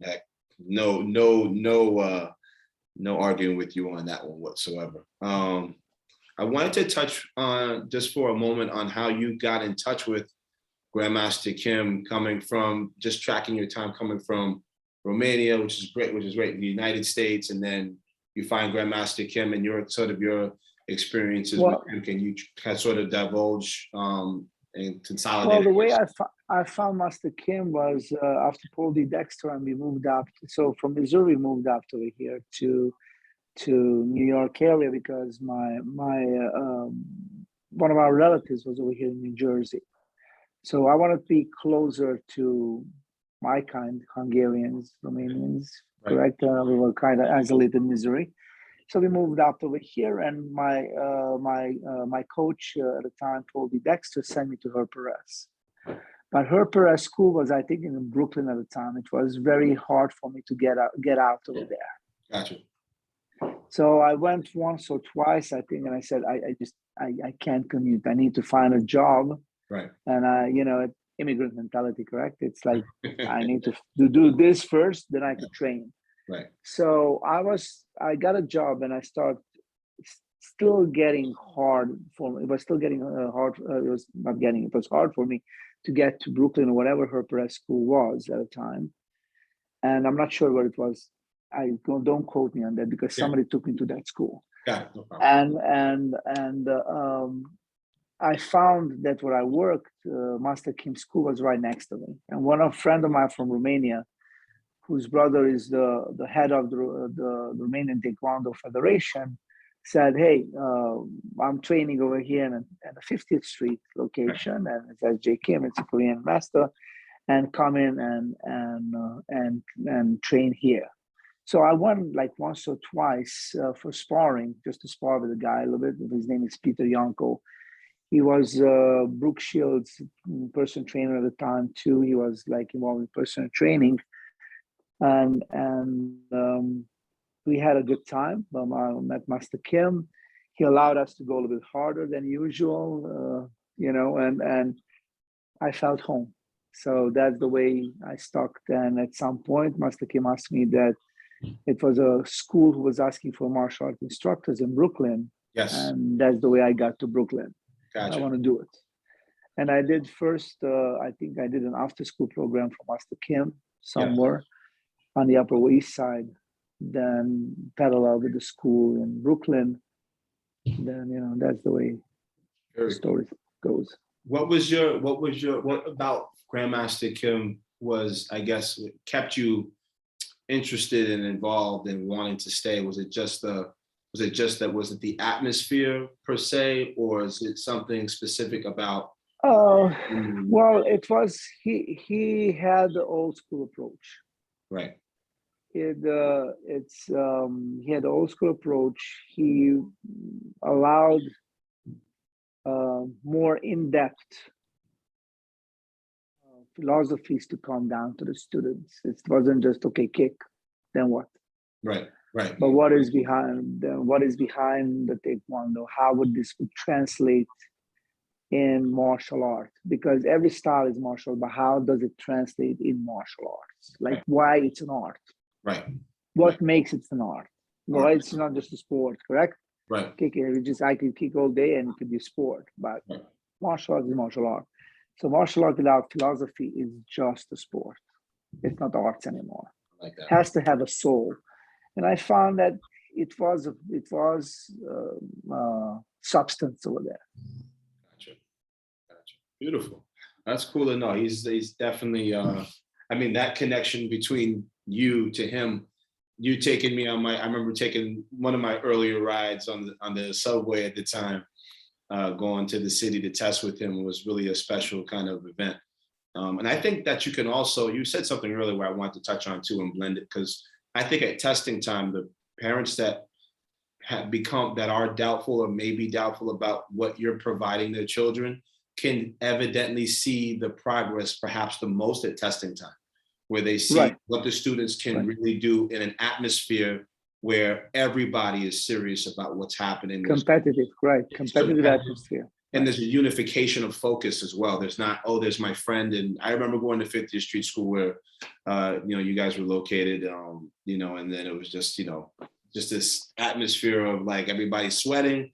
No arguing with you on that one whatsoever. I wanted to touch on just for a moment on how you got in touch with Grandmaster Kim, coming from just tracking your time coming from Romania, which is great, the United States, and then you find Grandmaster Kim and your experiences with him. Can you sort of divulge and consolidate? Well, the way I found Master Kim was after Paul D. Dexter, and we moved up. So from Missouri, we moved up to here to New York area because my one of our relatives was over here in New Jersey. So I wanted to be closer to my kind, Hungarians, Romanians, correct? We were kind of isolated in Missouri. So we moved up over here, and my coach at the time, Paul D. Dexter, sent me to Her Perez. But Her Perez school was, I think, in Brooklyn at the time. It was very hard for me to get out over there. Gotcha. So I went once or twice, I think, and I said, I can't commute. I need to find a job. Right. And immigrant mentality, correct? It's like I need to do this first, then I could train. Right. So I got a job, and I started still getting hard for me. It was still getting hard. It was hard for me to get to Brooklyn or whatever Her Perez school was at the time. And I'm not sure what it was. Don't quote me on that because somebody took me to that school. Got it. No problem. And I found that where I worked, Master Kim's school was right next to me. And one friend of mine from Romania, whose brother is the head of the Romanian Taekwondo Federation, said, "Hey, I'm training over here at the 50th Street location, and it says J. Kim, it's a Korean master, and come in and train here." So I went like once or twice for sparring, just to spar with a guy a little bit. His name is Peter Yanko. He was Brooke Shields' personal trainer at the time too. He was like involved in personal training, and we had a good time. I met Master Kim. He allowed us to go a little bit harder than usual, and I felt home. So that's the way I stuck. And at some point, Master Kim asked me that it was a school who was asking for martial art instructors in Brooklyn. Yes. And that's the way I got to Brooklyn. Gotcha. I want to do it. And I did first, I think I did an after school program for Master Kim somewhere on the Upper East Side, then parallel with the school in Brooklyn. Then, that's the way the story goes. What about Grandmaster Kim was, I guess, kept you interested and involved and wanting to stay? Was it just the atmosphere per se, or is it something specific about? Uh, well, it was he had the old school approach. Right. He had the old school approach. He allowed more in-depth philosophies to come down to the students. It wasn't just okay, kick, then what? Right. Right. But what is behind the taekwondo? How would this translate in martial art? Because every style is martial, but how does it translate in martial arts? Like Right. why it's an art? Right. What Right. makes it an art? Why it's not just a sport, correct? Right. Kicking, I can kick all day and it could be a sport, but Right. martial art is martial art. So martial art without philosophy is just a sport. It's not arts anymore. I like that. It has to have a soul. And I found that it was substance over there. Gotcha. Beautiful. That's cool to know. He's definitely. I mean, that connection between you to him. You taking me on I remember taking one of my earlier rides on the subway at the time, going to the city to test with him was really a special kind of event. And I think that you can also, you said something earlier where I want to touch on too and blend it, because I think at testing time, the parents that are doubtful or maybe doubtful about what you're providing their children can evidently see the progress perhaps the most at testing time, where they see Right. what the students can really do in an atmosphere where everybody is serious about what's happening. Competitive, right? Competitive atmosphere. And there's a unification of focus as well. There's not, oh, there's my friend. And I remember going to 50th Street School where, you guys were located, and then it was just, just this atmosphere of like everybody's sweating,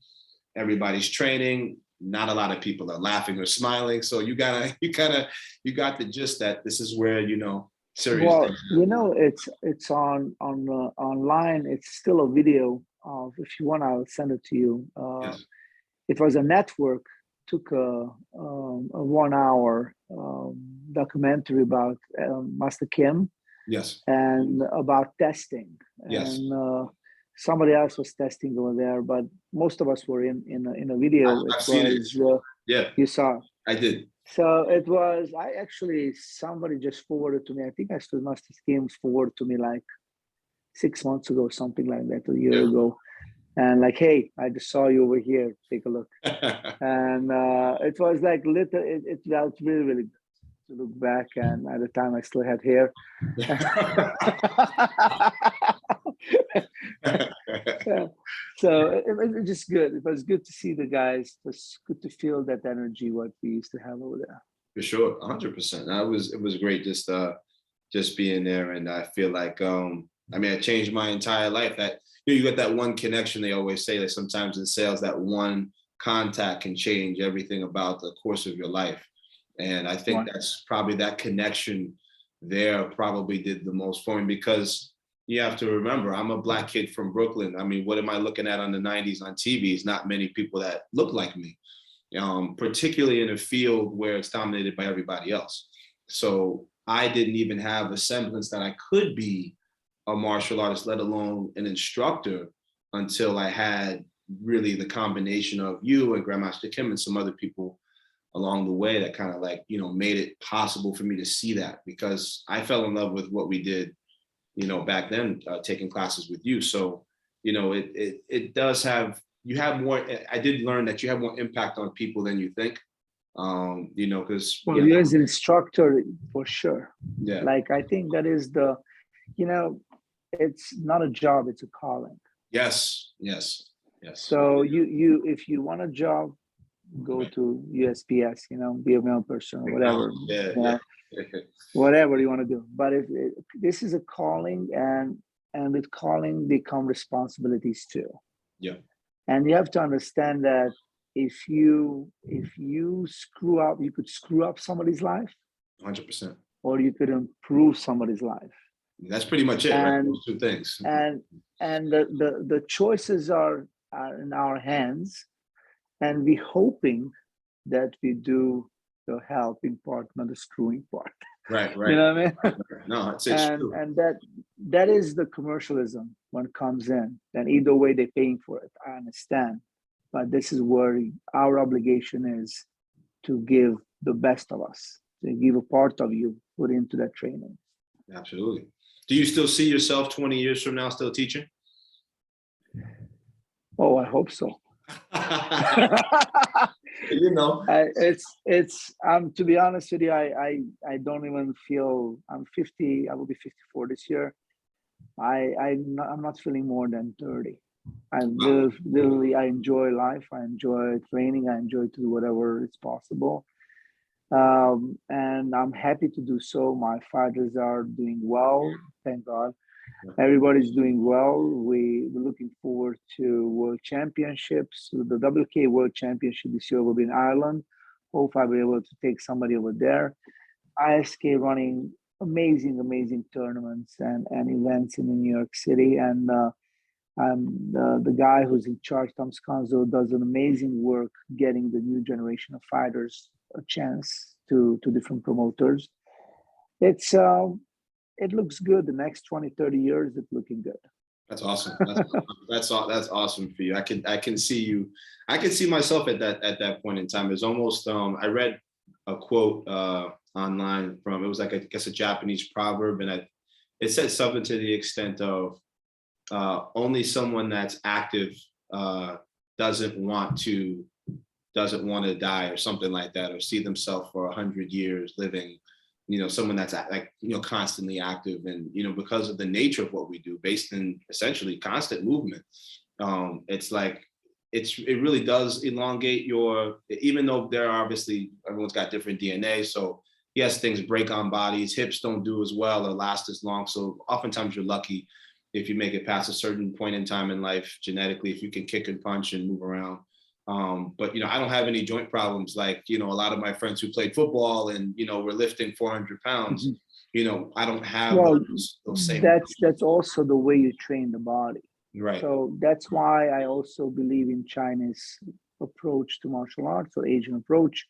everybody's training. Not a lot of people are laughing or smiling. So you got the gist that this is where, serious. Well, it's online. It's still a video of, if you want, I'll send it to you. Yes. It was a network, took a 1 hour documentary about Master Kim. Yes. And about testing. Yes. And somebody else was testing over there, but most of us were in a video. I've seen it. Yeah. You saw it. I did. So it was, somebody just forwarded to me. I think Master Kim forwarded to me like 6 months ago, something like that, a year ago. And like, hey, I just saw you over here. Take a look. And it was like it felt really, really good to look back. And at the time, I still had hair. So it was just good. It was good to see the guys. It was good to feel that energy what we used to have over there. For sure, 100%. It was great just being there, and I feel like it changed my entire life. That you got that one connection. They always say that sometimes in sales, that one contact can change everything about the course of your life. And I think that's probably that connection there probably did the most for me, because you have to remember, I'm a Black kid from Brooklyn. I mean, what am I looking at on the 90s on TV? It's not many people that look like me, particularly in a field where it's dominated by everybody else. So I didn't even have a semblance that I could be a martial artist, let alone an instructor, until I had really the combination of you and Grandmaster Kim and some other people along the way that kind of made it possible for me to see that, because I fell in love with what we did, back then, taking classes with you. So, it does have, you have more, I did learn that you have more impact on people than you think, because. Well, you as an instructor, for sure. Yeah. Like, I think that is it's not a job, it's a calling. Yes. So if you want a job, go to USPS, be a mail person or whatever. Whatever you want to do. But if this is a calling, and with calling become responsibilities too. Yeah. And you have to understand that if you screw up, you could screw up somebody's life. 100%. Or you could improve somebody's life. That's pretty much it, right? Those two things. And the choices are in our hands, and we're hoping that we do the helping part, not the screwing part. Right, You right. know what I mean? No, it's and true. and that is the commercialism when it comes in. And either way, they're paying for it. I understand, but this is where our obligation is to give the best of us, to give a part of you, put into that training. Absolutely. Do you still see yourself 20 years from now still teaching? Oh, I hope so. You know. It's to be honest with you, I don't even feel. I'm 50. I will be 54 this year. I'm not feeling more than 30. I literally I enjoy life. I enjoy training. I enjoy to do whatever is possible. And I'm happy to do so. My fighters are doing well, thank God. Everybody's doing well. We're looking forward to World Championships. The WK World Championship this year will be in Ireland. Hope I'll be able to take somebody over there. ISK running amazing tournaments and events in New York City. And the guy who's in charge, Tom Sconzo, does an amazing work getting the new generation of fighters a chance to different promoters. It looks good. The next 20, 30 years, it's looking good. That's awesome. That's awesome for you. I can see you. I can see myself at that point in time. It's almost I read a quote online from, it was like, I guess, a Japanese proverb, and it said something to the extent of only someone that's active doesn't want to die, or something like that, or see themselves for 100 years living. Someone that's like, constantly active, and, because of the nature of what we do, based in essentially constant movement, it's like, it really does elongate even though there are obviously, everyone's got different DNA. So yes, things break on bodies, hips don't do as well or last as long. So oftentimes you're lucky if you make it past a certain point in time in life, genetically, if you can kick and punch and move around. But I don't have any joint problems like a lot of my friends who played football and were lifting 400 pounds. I don't have those same. That's also the way you train the body. Right. So that's why I also believe in Chinese approach to martial arts, or Asian approach,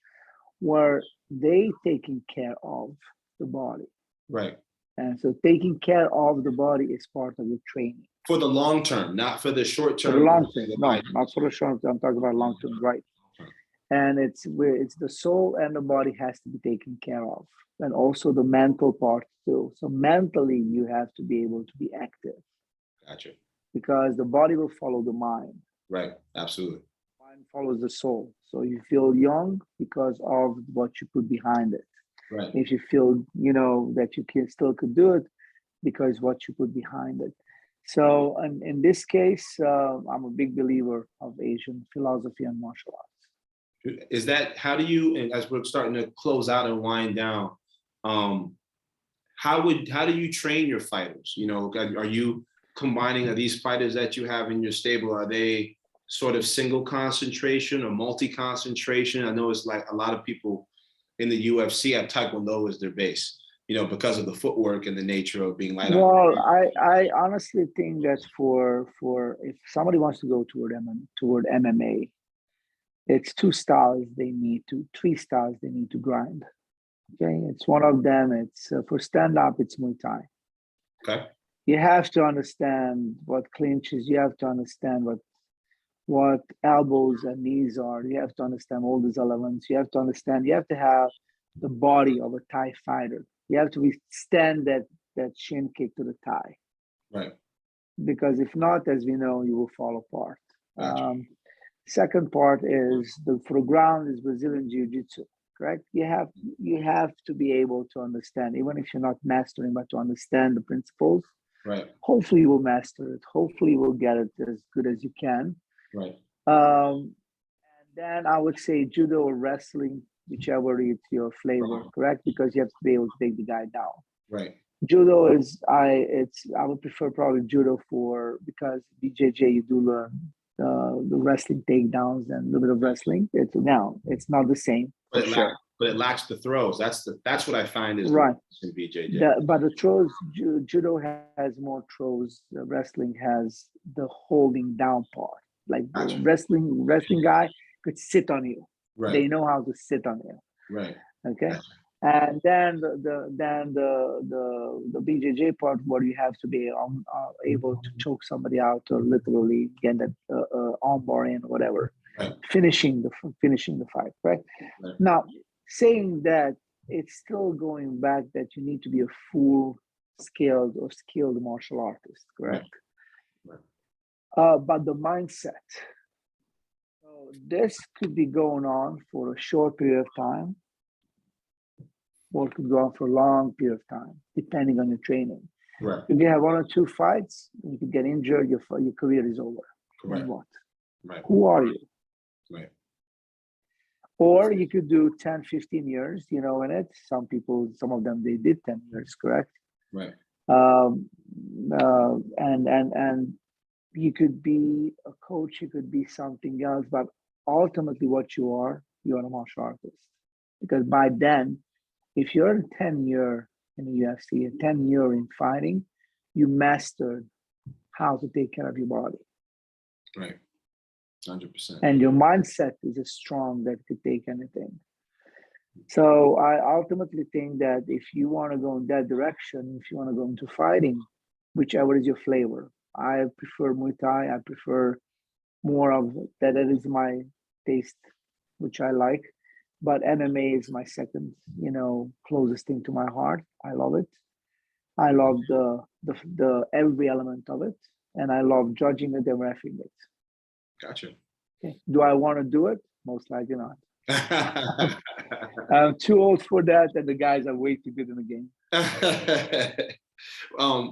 where they taking care of the body. Right. And so taking care of the body is part of your training. For the long term, not for the short term. For the long term, no, not for the short term. I'm talking about long term, right? And it's the soul and the body has to be taken care of, and also the mental part too. So mentally, you have to be able to be active. Gotcha. Because the body will follow the mind. Right. Absolutely. Mind follows the soul. So you feel young because of what you put behind it. Right. If you feel that you still could do it because what you put behind it. So in this case, I'm a big believer of Asian philosophy and martial arts. Is that, how do you, and as we're starting to close out and wind down, how do you train your fighters? Are you combining, are these fighters that you have in your stable, are they sort of single concentration or multi-concentration? I know it's like a lot of people in the UFC have Taekwondo as their base, because of the footwork and the nature of being light. Well, I honestly think that for if somebody wants to go toward MMA, it's three styles they need to grind. Okay, it's one of them. It's for stand up, it's Muay Thai. Okay. You have to understand what clinches. You have to understand what elbows and knees are. You have to understand all these elements. You have to understand. You have to have the body of a Thai fighter. You have to withstand that shin kick to the thigh. Right. Because if not, as we know, you will fall apart. Gotcha. Second part is for the ground is Brazilian Jiu-Jitsu, correct? You have to be able to understand, even if you're not mastering, but to understand the principles. Right. Hopefully you will master it. Hopefully you will get it as good as you can. Right. And then I would say judo or wrestling, whichever is your flavor, correct? Because you have to be able to take the guy down. Right. Judo is I would prefer probably judo because BJJ you do learn the wrestling takedowns and a little bit of wrestling. It's not the same. But it lacks the throws. That's what I find is right in BJJ. But the throws, judo has more throws. Wrestling has the holding down part. Like the wrestling guy could sit on you. Right. They know how to sit on you. Right. Okay. And then the BJJ part where you have to be able to choke somebody out or literally get that armbar in or whatever, Right. finishing the fight, right? Now, saying that, it's still going back that you need to be a full skilled martial artist, correct? Right. But the mindset. So this could be going on for a short period of time, or it could go on for a long period of time, depending on your training. Right. If you have 1 or 2 fights, you could get injured, your career is over. Correct. And what? Right. Who are you? Right. Or you could do 10, 15 years, in it. Some people, some of them, they did 10 years, correct? Right. And you could be a coach, you could be something else, but ultimately what you are a martial artist. Because by then, if you're a 10-year in the UFC, a 10-year in fighting, you mastered how to take care of your body. Right. 100%. And your mindset is as strong that it could take anything. So I ultimately think that if you want to go in that direction, if you want to go into fighting, whichever is your flavor, I prefer Muay Thai. I prefer more of that. That is my taste, which I like. But MMA is my second, closest thing to my heart. I love it. I love the every element of it, and I love judging it and reffing it. Gotcha. Okay. Do I want to do it? Most likely not. I'm too old for that, and the guys are way too good in the game.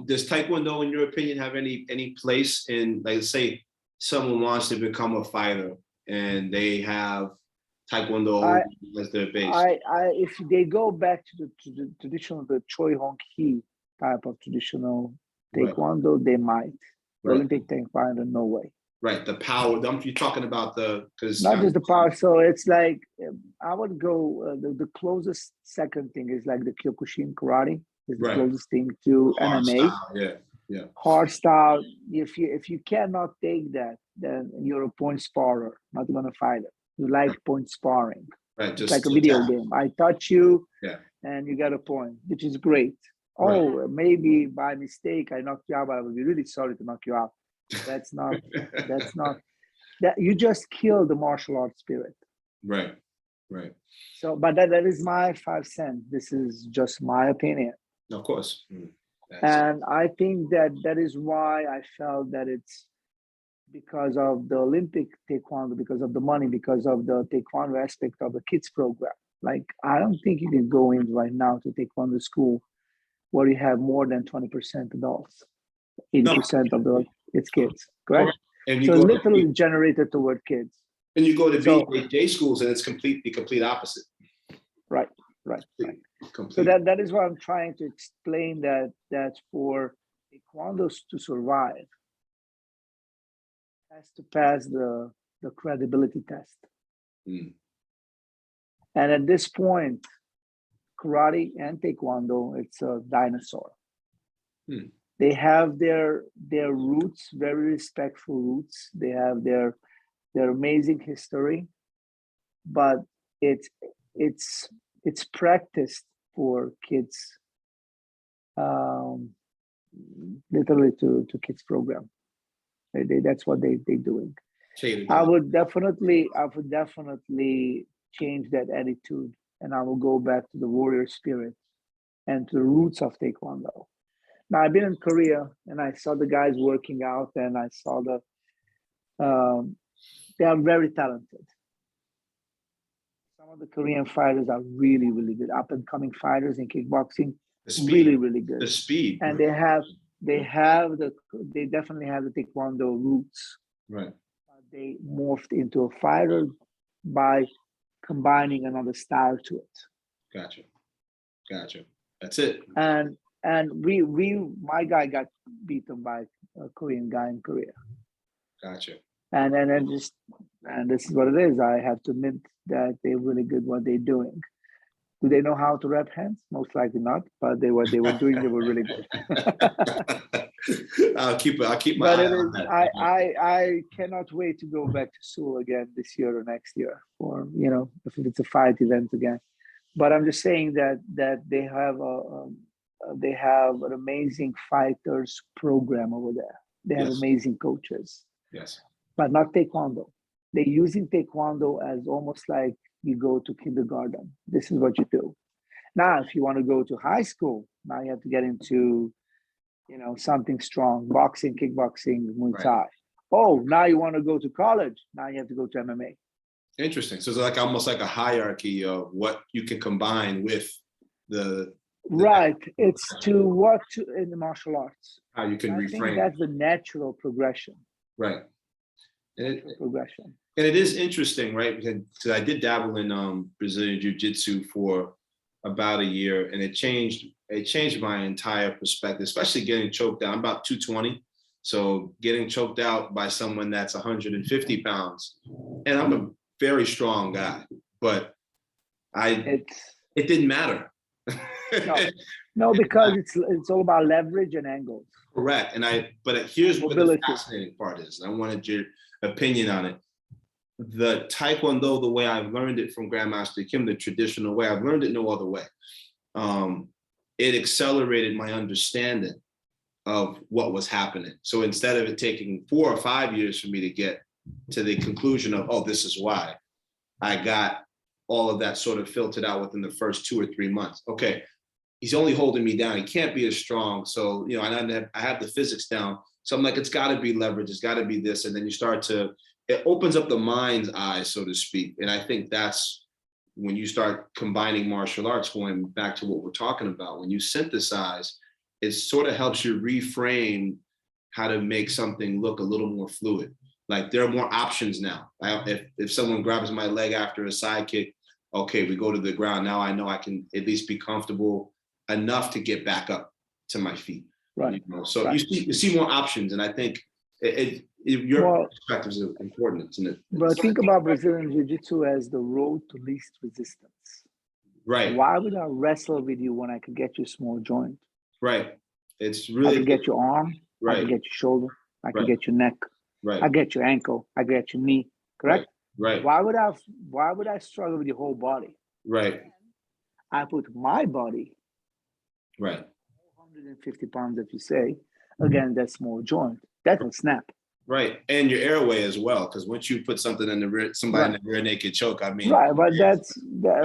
Does Taekwondo, in your opinion, have any place in, like, say, someone wants to become a fighter and they have Taekwondo as their base? If they go back to the traditional, the Choi Hong Ki type of traditional Taekwondo, they might. The Olympic Taekwondo, no way. Right, the power. You're talking about not just the power. So it's like I would go. The closest second thing is like the Kyokushin karate is the closest thing to hard MMA. Style. Yeah. Hard style. If you cannot take that, then you're a point sparer, not even a fighter. You like point sparring. Right, just like a video game. I touch you, and you get a point, which is great. Oh, maybe by mistake I knocked you out, but I would be really sorry to knock you out. That's not that you just kill the martial arts spirit. Right. So, but that is my 5 cents. This is just my opinion. Of course. And I think that is why I felt that it's because of the Olympic Taekwondo, because of the money, because of the Taekwondo aspect of the kids program. Like, I don't think you can go in right now to Taekwondo school where you have more than 20% adults, 80% of it's kids, correct? And so literally generated toward kids. And you go to BJJ schools and it's the complete opposite. Right. So that is what I'm trying to explain, that for Taekwondos to survive, has to pass the credibility test. And at this point, karate and Taekwondo, it's a dinosaur. They have their roots, very respectful roots. They have their amazing history, but it's practiced for kids, literally to kids program. That's what they're doing. I would definitely change that attitude, and I will go back to the warrior spirit and to the roots of Taekwondo. Now, I've been in Korea and I saw the guys working out, and I saw they are very talented. Some of the Korean fighters are really, really good. Up and coming fighters in kickboxing, really, really good. The speed, and they definitely have the Taekwondo roots. Right. They morphed into a fighter by combining another style to it. Gotcha. That's it. And my guy got beaten by a Korean guy in Korea. Gotcha. And this is what it is. I have to admit that they're really good what they're doing. Do they know how to wrap hands? Most likely not, but they were doing, they were really good. I'll keep my eye on that. I cannot wait to go back to Seoul again this year or next year, or if it's a fight event again. But I'm just saying that they have an amazing fighters program over there. They have Yes. amazing coaches, Yes. but not taekwondo. They're using taekwondo as almost like you go to kindergarten. This is what you do. Now, if you want to go to high school, now you have to get into, something strong, boxing, kickboxing, Muay Thai. Right. Oh, now you want to go to college. Now you have to go to MMA. Interesting. So it's like almost like a hierarchy of what you can combine with the Right. It's to what in the martial arts. how you can I think reframe. that's the natural progression. Right. And Progression. and it is interesting, right? Because I did dabble in Brazilian Jiu-Jitsu for about a year, and it changed my entire perspective, especially getting choked out. I'm about 220. So getting choked out by someone that's 150 pounds, and I'm a very strong guy, but it didn't matter. No, because it's all about leverage and angles. Correct. But here's what the Mobility. fascinating part is. I wanted your opinion on it. The Taekwondo, the way I've learned it from Grandmaster Kim, the traditional way, I've learned it no other way. It accelerated my understanding of what was happening. So instead of it taking 4 or 5 years for me to get to the conclusion of, oh, this is why, I got all of that sort of filtered out within the first 2 or 3 months. Okay, he's only holding me down. He can't be as strong. So, I have the physics down. So I'm like, it's got to be leverage. It's got to be this. And then you start to, it opens up the mind's eye, so to speak. And I think that's when you start combining martial arts, going back to what we're talking about, when you synthesize, it sort of helps you reframe how to make something look a little more fluid. Like there are more options now. If someone grabs my leg after a side kick, okay, we go to the ground. Now I know I can at least be comfortable enough to get back up to my feet. Right. So right. You see more options, and I think your perspective is important, isn't it? But think about Brazilian Jiu-Jitsu as the road to least resistance. Right. Why would I wrestle with you when I could get you a small joint? Right. It's really. I could get your arm. Right. I could get your shoulder. I could right. get your neck. Right. I get your ankle. I get your knee. Correct. Right. Why would I struggle with your whole body? Right. I put my body. Right. 150 pounds, if you say, again, that small joint, that will snap. Right, and your airway as well, because once you put something in the rear, somebody in the rear naked choke, I mean. Right, but yes, but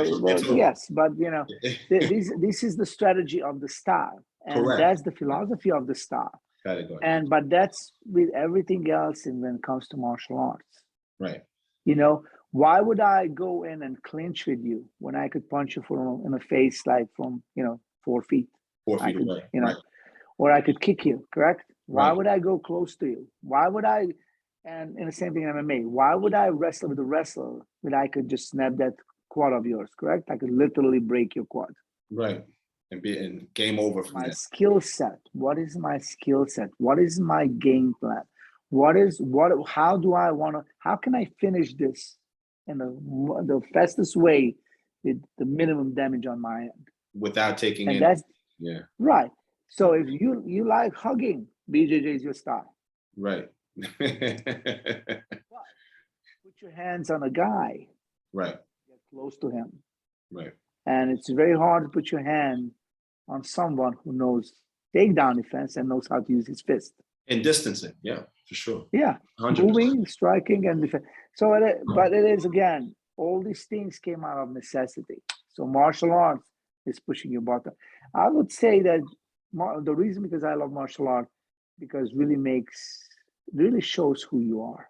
this is the strategy of the style, and correct. That's the philosophy of the style. But that's with everything else, and when it comes to martial arts. Right. Why would I go in and clinch with you when I could punch you in the face like from 4 feet? 4 feet away. Right. Or I could kick you, correct? Why would I go close to you? Why would I, and in the same thing in MMA, why would I wrestle with a wrestler that I could just snap that quad of yours, correct? I could literally break your quad. Right. And be in game over from my skill set. What is my skill set? What is my game plan? How can I finish this in the fastest way with the minimum damage on my end? Without taking and in. That's yeah. Right. So if you like hugging, BJJ is your style. Right. But put your hands on a guy. Right. Get close to him. Right. And it's very hard to put your hand on someone who knows takedown defense and knows how to use his fist. And distancing, yeah, for sure. Yeah, 100%. Moving, striking, and defense. So, but it is, again, all these things came out of necessity. So martial arts is pushing your button. I would say that the reason because I love martial art, because really shows who you are.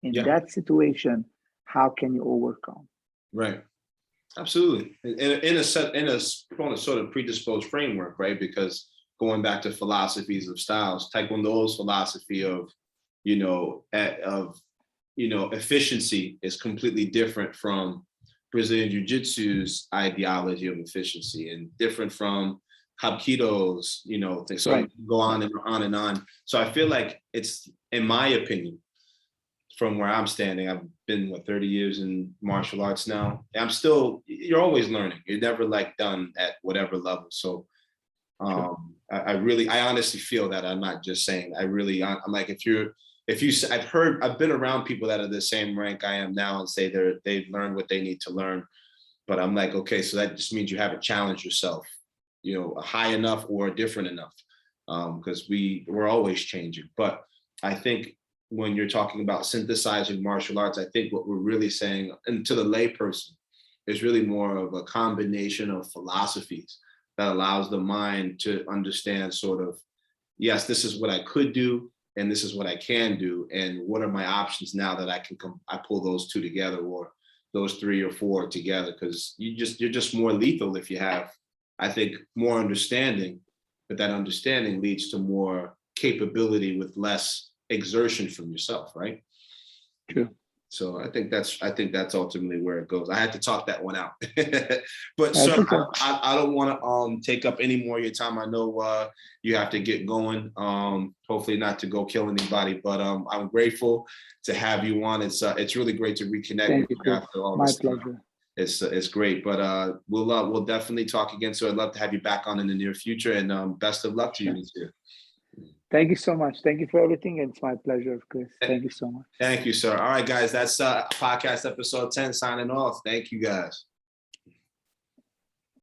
In that situation, how can you overcome? Right. Absolutely. In a sort of predisposed framework, right? Because going back to philosophies of styles, Taekwondo's philosophy of efficiency is completely different from Brazilian Jiu-Jitsu's ideology of efficiency, and different from Hapkido's, things. So right. Go on and on and on. So I feel like it's, in my opinion, from where I'm standing, I've been 30 years in martial arts now. You're always learning. You're never done at whatever level. So I honestly feel that. I'm not just saying. I'm like, I've been around people that are the same rank I am now and say they've learned what they need to learn. But I'm like, okay, so that just means you haven't challenged yourself, high enough or different enough, because we're always changing. But I think when you're talking about synthesizing martial arts, I think what we're really saying, and to the layperson, is really more of a combination of philosophies that allows the mind to understand sort of, yes, this is what I could do, and this is what I can do, and what are my options now that I pull those two together, or those three or four together, because you're just more lethal if you have, I think, more understanding, but that understanding leads to more capability with less exertion from yourself, right? True. So I think that's ultimately where it goes. I had to talk that one out. But That's sir, okay. I don't want to take up any more of your time. I know you have to get going. Hopefully not to go kill anybody, but I'm grateful to have you on. It's really great to reconnect Thank with you, you Chris. after all My this time. pleasure. It's great, but we'll definitely talk again. So I'd love to have you back on in the near future, and best of luck to you this year. Thank you so much. Thank you for everything. It's my pleasure, Chris. Thank you so much. Thank you, sir. All right, guys, that's podcast episode 10 signing off. Thank you, guys.